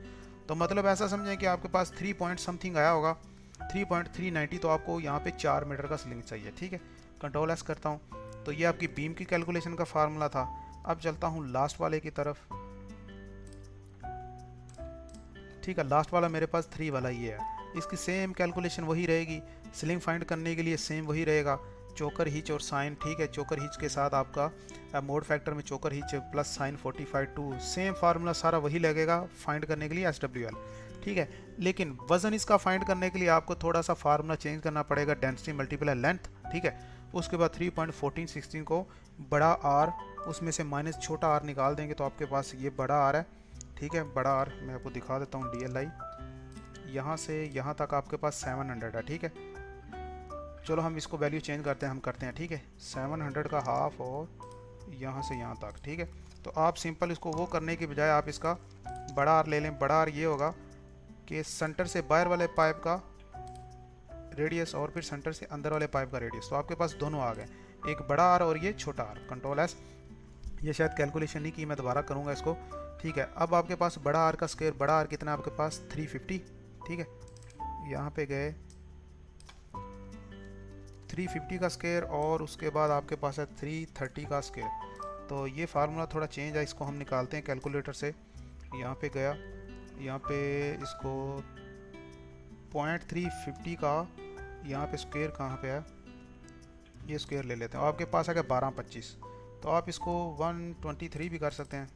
तो मतलब ऐसा समझें कि आपके पास 3 पॉइंट समथिंग आया होगा, 3.390। तो आपको यहाँ पे 4 मीटर का स्लिंग चाहिए, ठीक है। कंट्रोल एस करता हूँ। तो ये आपकी बीम की कैलकुलेशन का फार्मूला था। अब चलता हूँ लास्ट वाले की तरफ, ठीक है। लास्ट वाला मेरे पास 3 वाला ये है। इसकी सेम कैलकुलेशन वही रहेगी, स्लिंग फाइंड करने के लिए सेम वही रहेगा, चोकर हिच और साइन, ठीक है। चोकर हिच के साथ आपका मोड फैक्टर में चोकर hitch plus sign 45 same formula सारा वही लगेगा फाइंड करने के लिए SWL, ठीक है। लेकिन वजन इसका फाइंड करने के लिए आपको थोड़ा सा फार्मूला चेंज करना पड़ेगा, डेंसिटी मल्टीप्लाई लेंथ, ठीक है। उसके बाद 3.1416 को बड़ा R उसमें से माइनस छोटा r निकाल देंगे तो आपके पास ये बड़ा R है, ठीक है। बड़ा R मैं आपको दिखा देता हूँ, DLI यहाँ से यहाँ तक आपके पास 700 है, ठीक है। चलो हम इसको वैल्यू चेंज करते हैं, हम करते हैं, ठीक है। 700 का हाफ और यहाँ से यहाँ तक, ठीक है। तो आप सिंपल इसको वो करने की बजाय आप इसका बड़ा R ले लें। बड़ा R ये होगा कि सेंटर से बाहर वाले पाइप का रेडियस और फिर सेंटर से अंदर वाले पाइप का रेडियस। तो आपके पास दोनों आ गए, एक बड़ा R और ये छोटा R। कंट्रोल एस, ये शायद कैलकुलेशन नहीं की, मैं दोबारा करूँगा इसको, ठीक है। अब आपके पास बड़ा R का स्क्वायर, बड़ा R कितना आपके पास 350, ठीक है। यहाँ पे गए 350 का स्क्वायर और उसके बाद आपके पास है 330 का स्क्वायर। तो ये फार्मूला थोड़ा चेंज है, इसको हम निकालते हैं कैलकुलेटर से। यहाँ पे गया, यहाँ पे इसको 0.350 का यहाँ पे स्क्वायर कहाँ पे है, ये स्क्वायर ले लेते हैं। आपके पास आ गया 1225, तो आप इसको 123 भी कर सकते हैं,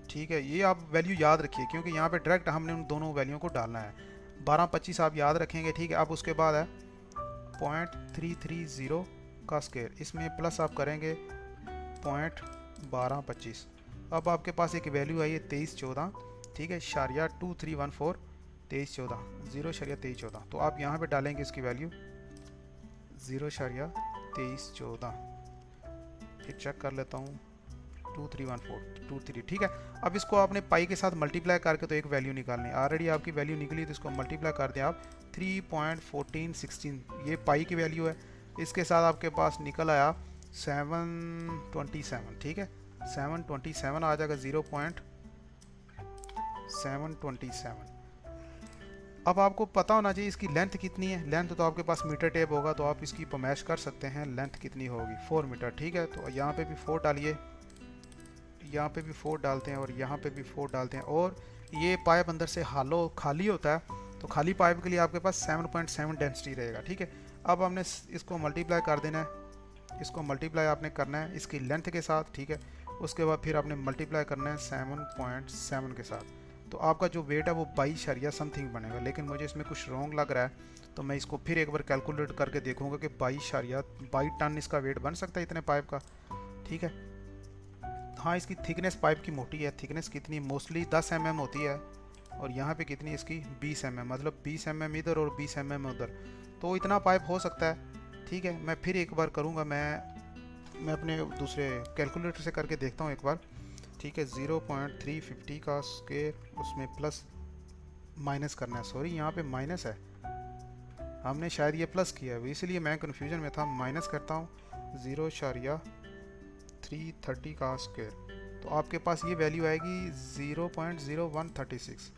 ठीक है। ये आप वैल्यू याद रखिए क्योंकि यहाँ पे डायरेक्ट हमने उन दोनों वैल्यूओं को डालना है। 1225 आप याद रखेंगे, ठीक है। अब उसके बाद है 0.330 का स्क्वायर, इसमें प्लस आप करेंगे 0.1225। अब आपके पास एक वैल्यू आई है 2314, ठीक है, शारिया 2314 2314 0.2314। तो आप यहाँ पे डालेंगे इसकी वैल्यू 0.2314। फिर चेक कर लेता हूँ 2314 ठीक है। अब इसको आपने पाई के साथ मल्टीप्लाई करके तो एक वैल्यू निकालनी है। ऑलरेडी आपकी वैल्यू निकली तो इसको मल्टीप्लाई कर दें आप 3.1416, ये पाई की वैल्यू है। इसके साथ आपके पास निकल आया 727, ठीक है। 727 आ जाएगा 0.727। अब आपको पता होना चाहिए इसकी लेंथ कितनी है। लेंथ तो आपके पास मीटर टेप होगा तो आप इसकी पमैश कर सकते हैं लेंथ कितनी होगी, 4 मीटर, ठीक है। तो यहाँ पे भी 4 डालिए, यहाँ पे भी 4 डालते हैं और यहाँ पे भी 4 डालते हैं। और ये पाइप अंदर से खाली होता है तो खाली पाइप के लिए आपके पास 7.7 डेंसिटी रहेगा, ठीक है। अब हमने इसको मल्टीप्लाई कर देना है, इसको मल्टीप्लाई आपने करना है इसकी लेंथ के साथ, ठीक है। उसके बाद फिर आपने मल्टीप्लाई करना है 7.7 के साथ। तो आपका जो वेट है वो 22 समथिंग बनेगा। लेकिन मुझे इसमें कुछ रॉन्ग लग रहा है तो मैं इसको फिर एक बार कैलकुलेट करके देखूंगा कि 22 टन इसका वेट बन सकता है इतने पाइप का, ठीक है। हाँ, इसकी थिकनेस पाइप की मोटी है। थिकनेस कितनी, मोस्टली 10 mm होती है और यहाँ पे कितनी इसकी 20 mm, मतलब 20 mm इधर और 20 mm उधर। तो इतना पाइप हो सकता है, ठीक है। मैं फिर एक बार करूँगा, मैं मैं अपने दूसरे कैलकुलेटर से करके देखता हूँ एक बार। ठीक है, 0.350 का स्क्वायर, उसमें प्लस माइनस करना है। सॉरी, यहाँ पे माइनस है, हमने शायद ये प्लस किया है, इसलिए मैं कन्फ्यूजन में था। माइनस करता हूँ 0.330 का स्क्वायर, तो आपके पास ये वैल्यू आएगी 0.0136,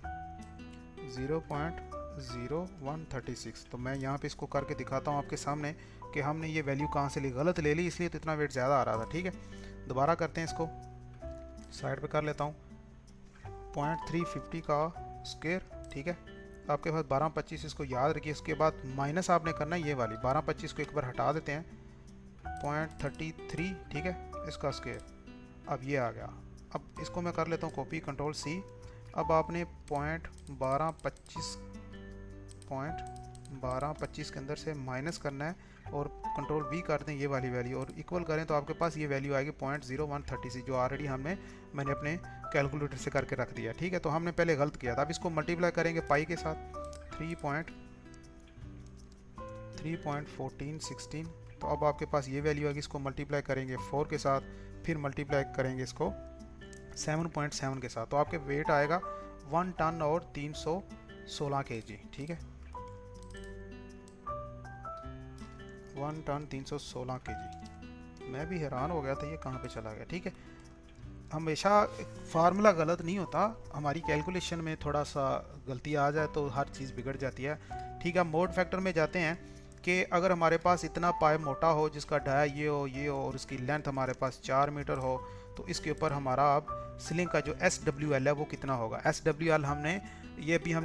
0.0136। तो मैं यहाँ पे इसको करके दिखाता हूँ आपके सामने कि हमने ये वैल्यू कहाँ से ली, गलत ले ली, इसलिए तो इतना वेट ज़्यादा आ रहा था। ठीक है, दोबारा करते हैं, इसको साइड पे कर लेता हूँ। 0.350 का स्क्वायर, ठीक है, आपके पास 1225, इसको याद रखिए। इसके बाद माइनस आपने करना है ये वाली 1225 को एक बार हटा देते हैं, 0.33, ठीक है, इसका स्क्वायर। अब ये आ गया। अब इसको मैं कर लेता हूँ कॉपी, कंट्रोल सी। अब आपने 0.1225 के अंदर से माइनस करना है और कंट्रोल वी कर दें ये वाली वैल्यू और इक्वल करें, तो आपके पास ये वैल्यू आएगी 0.0136, जो ऑलरेडी मैंने अपने कैलकुलेटर से करके रख दिया। ठीक है, तो हमने पहले गलत किया था। अब इसको मल्टीप्लाई करेंगे पाई के साथ, 3.1416, तो अब आपके पास ये वैल्यू आएगी। इसको मल्टीप्लाई करेंगे 4 के साथ, फिर मल्टीप्लाई करेंगे इसको 7.7 के साथ, तो आपके वेट आएगा 1 टन और 316 kg। ठीक है, 1 टन 316 kg। मैं भी हैरान हो गया था ये कहाँ पे चला गया। ठीक है, हमेशा फार्मूला गलत नहीं होता, हमारी कैलकुलेशन में थोड़ा सा गलती आ जाए तो हर चीज़ बिगड़ जाती है। ठीक है, मोड फैक्टर में जाते हैं कि अगर हमारे पास इतना पाइप मोटा हो जिसका डाया ये हो और उसकी लेंथ हमारे पास 4 मीटर हो, तो इसके ऊपर हमारा अब स्लिंग का जो SWL है वो कितना होगा। SWL हमने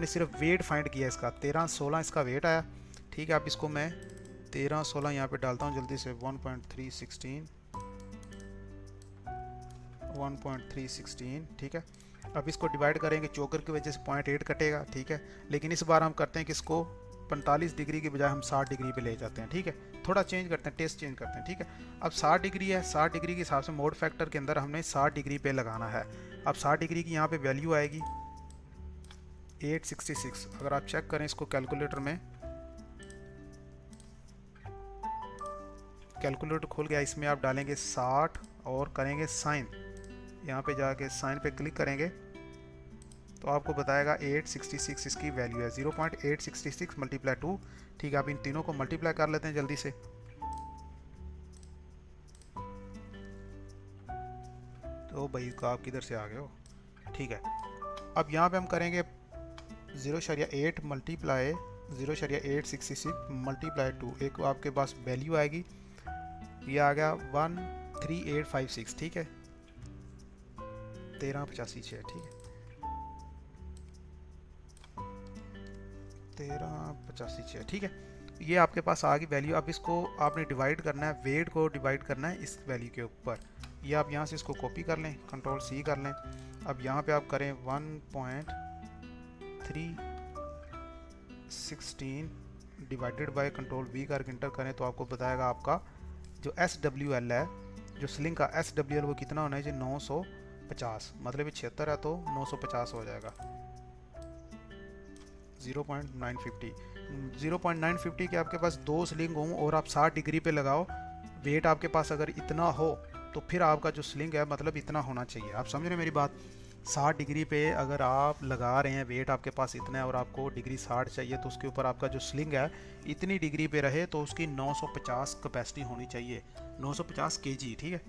सिर्फ वेट फाइंड किया इसका, 1316 इसका वेट आया। ठीक है, अब इसको मैं 1316 यहाँ पे डालता हूँ जल्दी से, 1.316। ठीक है, अब इसको डिवाइड करेंगे, चोकर की वजह से 0.8 कटेगा। ठीक है, लेकिन इस बार हम करते हैं कि इसको 45 डिग्री की बजाय हम 60 डिग्री पे ले जाते हैं। ठीक है, थोड़ा चेंज करते हैं, टेस्ट चेंज करते हैं। ठीक है, अब 60 डिग्री है, 60 डिग्री के हिसाब से मोड फैक्टर के अंदर हमने 60 डिग्री पे लगाना है। अब 60 डिग्री की यहाँ पे वैल्यू आएगी 866। अगर आप चेक करें इसको कैलकुलेटर में, कैलकुलेटर खुल गया, इसमें आप डालेंगे 60 और करेंगे साइन, यहाँ पे जाके साइन पे क्लिक करेंगे तो आपको बताएगा 866 इसकी वैल्यू है, 0.866 मल्टीप्लाई 2। ठीक है, आप इन तीनों को मल्टीप्लाई कर लेते हैं जल्दी से। तो भाई का आप किधर से आ गए हो। ठीक है, अब यहाँ पे हम करेंगे 0.8 मल्टीप्लाई 0.866 मल्टीप्लाई 2, एक आपके पास वैल्यू आएगी, ये आ गया 13856। ठीक है, 1385। ठीक है, 1385। ठीक है, ये आपके पास आ गई वैल्यू। अब इसको आपने डिवाइड करना है, वेट को डिवाइड करना है इस वैल्यू के ऊपर। ये आप यहाँ से इसको कॉपी कर लें, कंट्रोल सी कर लें। अब यहाँ पे आप करें 1.316 डिवाइडेड बाय, कंट्रोल वी करके इंटर करें तो आपको बताएगा आपका जो SWL है, जो स्लिंग का SWL वो कितना होना चाहिए, 950। मतलब 76 है तो 950 हो जाएगा, 0.950। 0.950 के आपके पास 2 स्लिंग हों और आप 60 डिग्री पे लगाओ, वेट आपके पास अगर इतना हो तो फिर आपका जो स्लिंग है मतलब इतना होना चाहिए। आप समझ रहे हैं मेरी बात। 60 डिग्री पे अगर आप लगा रहे हैं, वेट आपके पास इतना है और आपको डिग्री 60 चाहिए, तो उसके ऊपर आपका जो स्लिंग है इतनी डिग्री पे रहे, तो उसकी 950 कैपेसिटी होनी चाहिए, 950 kg। ठीक है,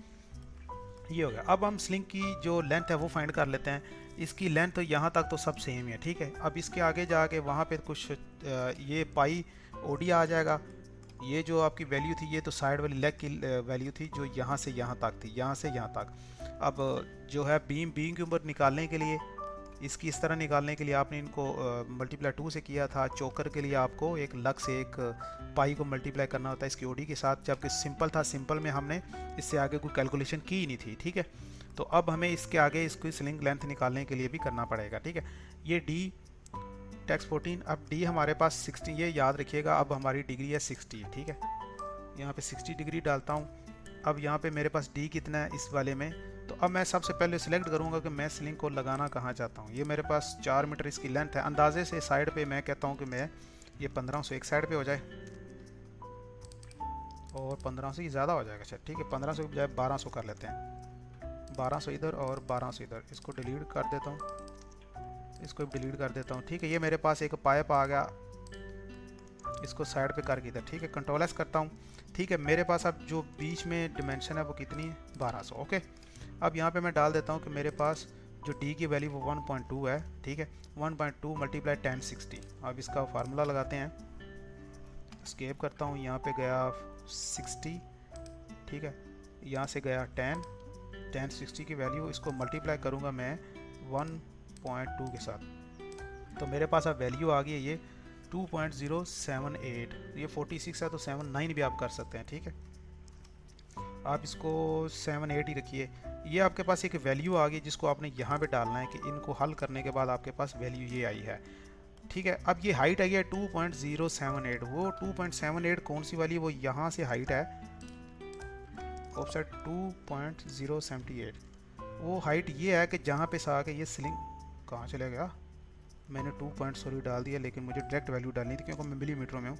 ये हो गया। अब हम स्लिंग की जो लेंथ है वो फाइंड कर लेते हैं। इसकी लेंथ यहाँ तक तो सब सेम है। ठीक है, अब इसके आगे जाके वहाँ पे कुछ ये पाई ओडी आ जाएगा। ये जो आपकी वैल्यू थी ये तो साइड वाली लेग की वैल्यू थी जो यहाँ से यहाँ तक थी, यहाँ से यहाँ तक। अब जो है बीम के ऊपर निकालने के लिए, इसकी इस तरह निकालने के लिए आपने इनको मल्टीप्लाई 2 से किया था। चोकर के लिए आपको एक लग से एक पाई को मल्टीप्लाई करना होता है इसकी ओडी के साथ, जबकि सिंपल था, सिंपल में हमने इससे आगे कोई कैलकुलेशन की ही नहीं थी। ठीक है, तो अब हमें इसके आगे इसको स्लिंग लेंथ निकालने के लिए भी करना पड़ेगा। ठीक है, ये डी टैक्स 14। अब डी हमारे पास 60, ये याद रखिएगा। अब हमारी डिग्री है 60। ठीक है, यहाँ पे 60 डिग्री डालता हूँ। अब यहाँ पे मेरे पास डी कितना है इस वाले में, तो अब मैं सबसे पहले सिलेक्ट करूँगा कि मैं स्लिंग को लगाना कहाँ चाहता हूँ। ये मेरे पास 4 मीटर इसकी लेंथ है। अंदाजे से साइड पे मैं कहता हूँ कि मैं ये 1500 एक साइड पे हो जाए। और 1500 ही ज़्यादा हो जाएगा। अच्छा ठीक है, 1500 के बजाय 1200 कर लेते हैं। 1200 इधर और 1200 इधर। इसको डिलीट कर देता हूँ, इसको डिलीट कर देता हूँ। ठीक है, ये मेरे पास एक पाइप आ गया, इसको साइड पे करके इधर। ठीक है, कंट्रोल एस करता हूँ। ठीक है, मेरे पास अब जो बीच में डिमेंशन है वो कितनी है, 1200। ओके, अब यहाँ पे मैं डाल देता हूँ कि मेरे पास जो डी की वैल्यू वो 1.2 है। ठीक है, 1.2 मल्टीप्लाई 1060। अब इसका फार्मूला लगाते हैं, स्केप करता हूँ, यहाँ पे गया 60। ठीक है, यहाँ से गया 1060 की वैल्यू, इसको मल्टीप्लाई करूँगा मैं 1.2 के साथ, तो मेरे पास अब वैल्यू आ गई है ये 2.078। ये 46 है तो 79 भी आप कर सकते हैं। ठीक है, आप इसको 78 ही रखिए। ये आपके पास एक वैल्यू आ गई जिसको आपने यहाँ पे डालना है कि इनको हल करने के बाद आपके पास वैल्यू ये आई है। ठीक है, अब ये हाइट आई है 2.078। वो 2.78 कौन सी वाली, वो यहाँ से हाइट है ऑफसेट 2.078। वो हाइट ये है कि जहाँ पे से आके ये स्लिंग कहाँ चला गया, मैंने 2 पॉइंट सॉरी डाल दिया, लेकिन मुझे डायरेक्ट वैल्यू डालनी थी क्योंकि मैं मिलीमीटर में हूँ।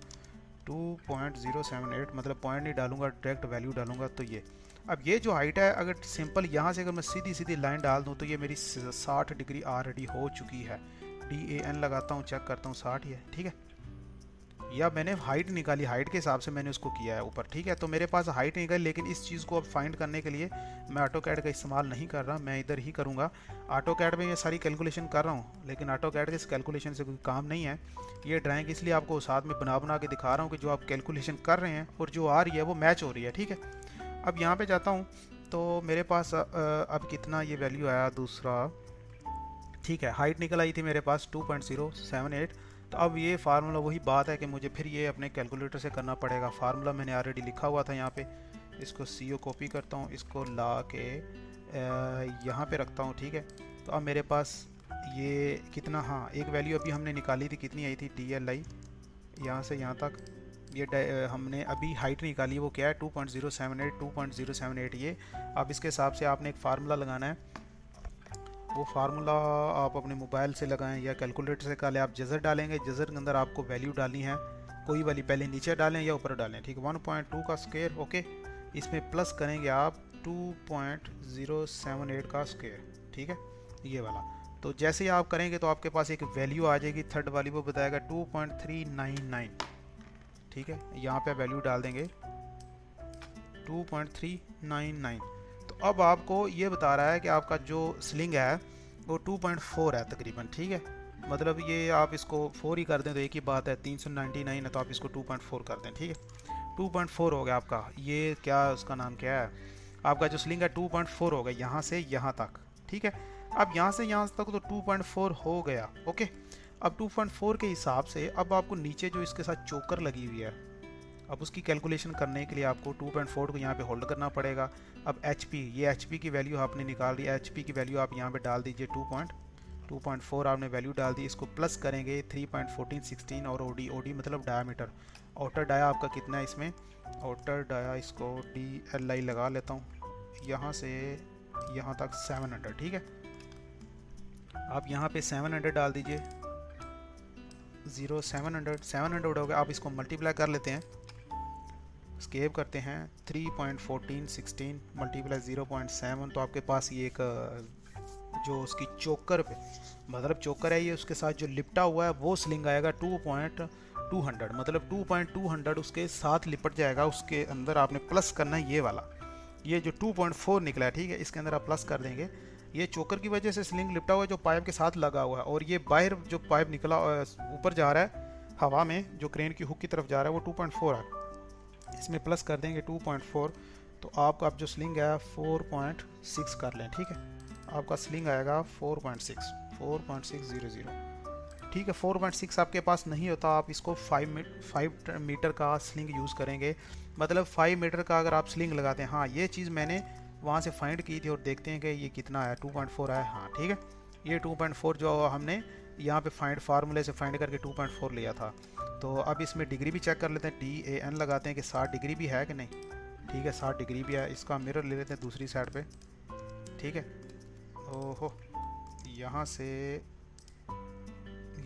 2.078 मतलब पॉइंट नहीं डालूंगा, डायरेक्ट वैल्यू डालूंगा। तो ये अब ये जो हाइट है, अगर सिंपल यहाँ से अगर मैं सीधी सीधी लाइन डाल दूँ तो ये मेरी 60 डिग्री ऑलरेडी हो चुकी है। DAN लगाता हूँ, चेक करता हूँ 60 ही है। ठीक है, या मैंने हाइट निकाली, हाइट के हिसाब से मैंने उसको किया है ऊपर। ठीक है, तो मेरे पास हाइट निकली, लेकिन इस चीज़ को अब फाइंड करने के लिए मैं ऑटो कैड का इस्तेमाल नहीं कर रहा, मैं इधर ही करूँगा। ऑटो कैड में ये सारी कैलकुलेशन कर रहा हूँ, लेकिन ऑटो कैड के इस कैलकुलेशन से कोई काम नहीं है। ये ड्राइंग इसलिए आपको साथ में बना बना के दिखा रहा हूँ कि जो आप कैलकुलेशन कर रहे हैं और जो आ रही है वो मैच हो रही है। ठीक है, अब यहाँ पर जाता हूँ तो मेरे पास अब कितना ये वैल्यू आया दूसरा। ठीक है, हाइट निकल आई थी मेरे पास 2.078। तो अब ये फार्मूला वही बात है कि मुझे फिर ये अपने कैलकुलेटर से करना पड़ेगा। फार्मूला मैंने ऑलरेडी लिखा हुआ था यहाँ पे, इसको CO कॉपी करता हूँ, इसको ला के यहाँ पे रखता हूँ। ठीक है, तो अब मेरे पास ये कितना, हाँ एक वैल्यू अभी हमने निकाली थी, कितनी आई थी DLI यहाँ से यहाँ तक। ये हमने अभी हाइट निकाली, वो क्या है 2.078 ये। अब इसके हिसाब से आपने एक फार्मूला लगाना है, वो फार्मूला आप अपने मोबाइल से लगाएं या कैलकुलेटर से कर लें। आप जजर डालेंगे, जजर के अंदर आपको वैल्यू डालनी है, कोई वाली पहले नीचे डालें या ऊपर डालें। ठीक है, 1.2 का स्क्वायर। ओके, इसमें प्लस करेंगे आप 2.078 का स्क्वायर। ठीक है, ये वाला। तो जैसे ही आप करेंगे तो आपके पास एक वैल्यू आ जाएगी, थर्ड वाली वो बताएगा 2.399। ठीक है, यहाँ पे वैल्यू डाल देंगे 2.399। तो अब आपको ये बता रहा है कि आपका जो स्लिंग है वो 2.4 है तकरीबन। ठीक है, मतलब ये आप इसको 4 ही कर दें तो एक ही बात है, 399 है तो आप इसको 2.4 कर दें। ठीक है, 2.4 हो गया आपका। ये क्या उसका नाम क्या है, आपका जो स्लिंग है 2.4 हो गया यहाँ से यहाँ तक। ठीक है, अब यहाँ से यहाँ तक तो 2.4 हो गया। ओके, अब 2.4 के हिसाब से अब आपको नीचे जो इसके साथ चोकर लगी हुई है, अब उसकी कैलकुलेशन करने के लिए आपको 2.4 को यहाँ पे होल्ड करना पड़ेगा। अब HP, ये HP की वैल्यू आपने निकाल दी, HP की वैल्यू आप यहाँ पे डाल दीजिए 2.4 आपने वैल्यू डाल दी। इसको प्लस करेंगे 3.1416 और OD मतलब डायामीटर। आउटर डाया आपका कितना है इसमें, आउटर डाया इसको DLI लगा लेता हूँ, यहाँ से यहाँ तक 700। ठीक है, आप यहाँ पे 700 डाल दीजिए, 700 हो गया। आप इसको मल्टीप्लाई कर लेते हैं, स्केप करते हैं, 3.1416 मल्टीप्लाई 0.7, तो आपके पास ये एक जो उसकी चोकर पे मतलब चोकर है ये, उसके साथ जो लिपटा हुआ है वो स्लिंग आएगा 2.200 मतलब 2.200 उसके साथ लिपट जाएगा। उसके अंदर आपने प्लस करना है ये वाला, ये जो 2.4 निकला है। ठीक है, इसके अंदर आप प्लस कर देंगे। ये चोकर की वजह से स्लिंग लिपटा हुआ है जो पाइप के साथ लगा हुआ है, और ये बाहर जो पाइप निकला ऊपर जा रहा है हवा में, जो क्रेन की हुक की तरफ जा रहा है वो 2.4 है। इसमें प्लस कर देंगे 2.4, तो आपका अब जो स्लिंग है 4.6 कर लें। ठीक है, आपका स्लिंग आएगा 4.600। ठीक है, 4.6 आपके पास नहीं होता, आप इसको 5 मीटर का स्लिंग यूज़ करेंगे, मतलब 5 मीटर का अगर आप स्लिंग लगाते हैं। हाँ, ये चीज़ मैंने वहाँ से फाइंड की थी और देखते हैं कि ये कितना है, 2.4 है। हाँ ठीक है, ये 2.4 जो हमने यहाँ पे फार्मूले से फाइंड करके 2.4 लिया था। तो अब इसमें डिग्री भी चेक कर लेते हैं, DAN लगाते हैं कि 60 डिग्री भी है कि नहीं। ठीक है, 60 डिग्री भी है। इसका मिरर ले लेते हैं दूसरी साइड पे। ठीक है, ओहो, यहाँ से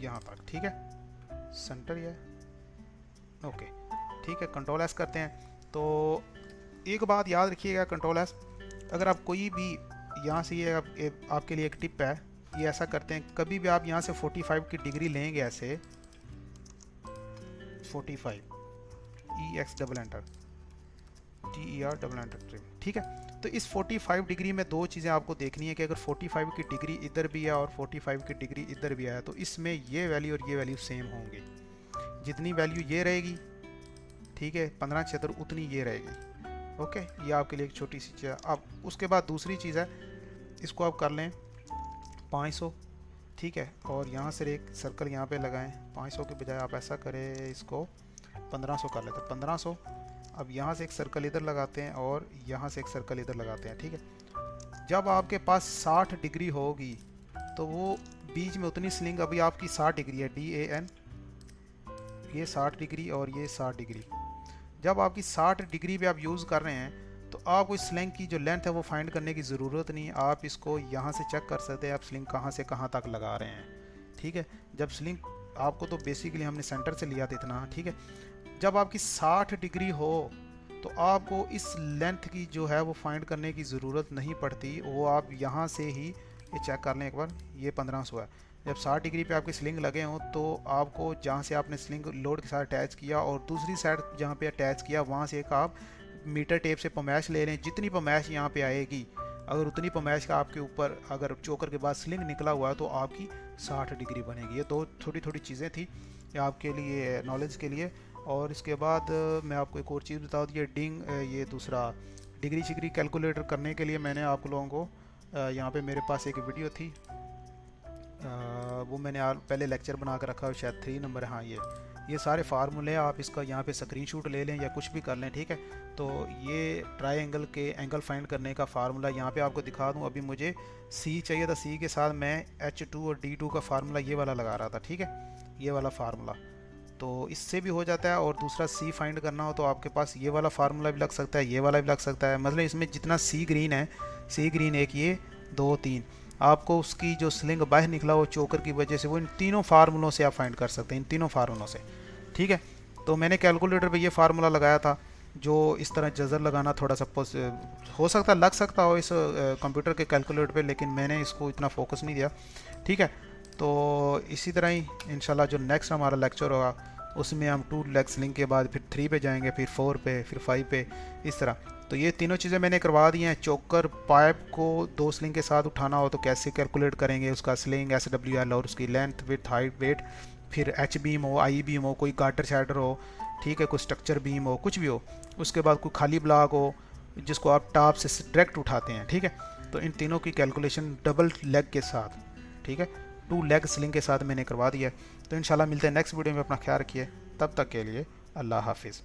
यहाँ तक। ठीक है, सेंटर ही है। ओके, ठीक है, कंट्रोल एस करते हैं। तो एक बात याद रखिएगा, कंट्रोल एस, अगर आप कोई भी यहाँ से, ये आपके लिए एक टिप है, ये ऐसा करते हैं, कभी भी आप यहाँ से 45 की डिग्री लेंगे ऐसे 45 E X double enter T E R double enter trim, ठीक है। तो इस 45 डिग्री में दो चीज़ें आपको देखनी है कि अगर 45 की डिग्री इधर भी है और 45 की डिग्री इधर भी है तो इसमें ये वैल्यू और ये वैल्यू सेम होंगे। जितनी वैल्यू ये रहेगी, ठीक है, 1576 उतनी ये रहेगी। ओके, ये आपके लिए एक छोटी सी चीज़ है। अब उसके बाद दूसरी चीज़ है, इसको आप कर लें 500, ठीक है, और यहाँ से एक सर्कल यहाँ पे लगाएं। 500 के बजाय आप ऐसा करें, इसको 1500 कर लेते हैं, 1500। अब यहाँ से एक सर्कल इधर लगाते हैं और यहाँ से एक सर्कल इधर लगाते हैं, ठीक है। जब आपके पास 60 डिग्री होगी तो वो बीच में उतनी स्लिंग, अभी आपकी 60 डिग्री है, DAN, ये 60 डिग्री और ये 60 डिग्री। जब आपकी 60 डिग्री पे आप यूज़ कर रहे हैं तो आपको इस स्लिंग की जो लेंथ है वो फाइंड करने की ज़रूरत नहीं है। आप इसको यहाँ से चेक कर सकते हैं आप स्लिंग कहाँ से कहाँ तक लगा रहे हैं, ठीक है। जब स्लिंग आपको, तो बेसिकली हमने सेंटर से लिया था इतना, ठीक है। जब आपकी 60 डिग्री हो तो आपको इस लेंथ की जो है वो फाइंड करने की ज़रूरत नहीं पड़ती, वो आप यहाँ से ही ये चेक कर लें एक बार, ये 1500 है। जब 60 डिग्री पे आपके स्लिंग लगे हों तो आपको जहाँ से आपने स्लिंग लोड के साथ अटैच किया और दूसरी साइड जहाँ पे अटैच किया वहाँ से एक आप मीटर टेप से पमैश ले लें। जितनी पमैश यहाँ पे आएगी, अगर उतनी पमैश का आपके ऊपर अगर चोकर के बाद स्लिंग निकला हुआ है तो आपकी 60 डिग्री बनेगी। ये दो छोटी छोटी चीज़ें थी ये आपके लिए नॉलेज के लिए। और इसके बाद मैं आपको एक और चीज़ बता दूँ, ये दूसरा डिग्री शिग्री कैलकुलेटर करने के लिए मैंने आप लोगों को यहाँ पे मेरे पास एक वीडियो थी, वो मैंने पहले लेक्चर बना कर रखा है, शायद 3 नंबर, हाँ ये सारे फार्मूले आप इसका यहाँ पे स्क्रीनशॉट ले लें या कुछ भी कर लें, ठीक है। तो ये ट्रायंगल के एंगल फाइंड करने का फार्मूला यहाँ पे आपको दिखा दूँ। अभी मुझे C चाहिए था, C के साथ मैं H2 और D2 का फार्मूला ये वाला लगा रहा था, ठीक है, ये वाला फार्मूला। तो इससे भी हो जाता है। और दूसरा C फाइंड करना हो तो आपके पास ये वाला फार्मूला भी लग सकता है, ये वाला भी लग सकता है। मतलब इसमें जितना C ग्रीन है, C ग्रीन एक, ये 2 3, आपको उसकी जो स्लिंग बाहर निकला वो चोकर की वजह से, वो इन तीनों फार्मूलों से आप फाइंड कर सकते हैं, इन तीनों फार्मूलों से, ठीक है। तो मैंने कैलकुलेटर पे ये फार्मूला लगाया था, जो इस तरह जजर लगाना थोड़ा सा हो सकता लग सकता हो इस कंप्यूटर के कैलकुलेटर पे, लेकिन मैंने इसको इतना फोकस नहीं दिया, ठीक है। तो इसी तरह ही इंशाल्लाह जो नेक्स्ट हमारा लेक्चर होगा उसमें हम 2 लेग स्लिंग के बाद फिर 3 पे जाएंगे, फिर 4 पे, फिर 5 पे, इस तरह। तो ये तीनों चीज़ें मैंने करवा दी हैं। चोकर पाइप को 2 स्लिंग के साथ उठाना हो तो कैसे कैलकुलेट करेंगे, उसका स्लिंग SWL और उसकी लेंथ, विड्थ, हाइट, वेट, फिर H बीम हो, I बीम हो, कोई गार्टर शैडर हो, ठीक है, कोई स्ट्रक्चर बीम हो, कुछ भी हो। उसके बाद कोई खाली ब्लॉक हो जिसको आप टॉप से डायरेक्ट उठाते हैं, ठीक है। तो इन तीनों की कैलकुलेशन डबल लेग के साथ, ठीक है, 2 लेग स्लिंग के साथ मैंने करवा दिया है। तो इंशाल्लाह मिलते हैं नेक्स्ट वीडियो में। अपना ख्याल रखिए, तब तक के लिए अल्लाह हाफिज़।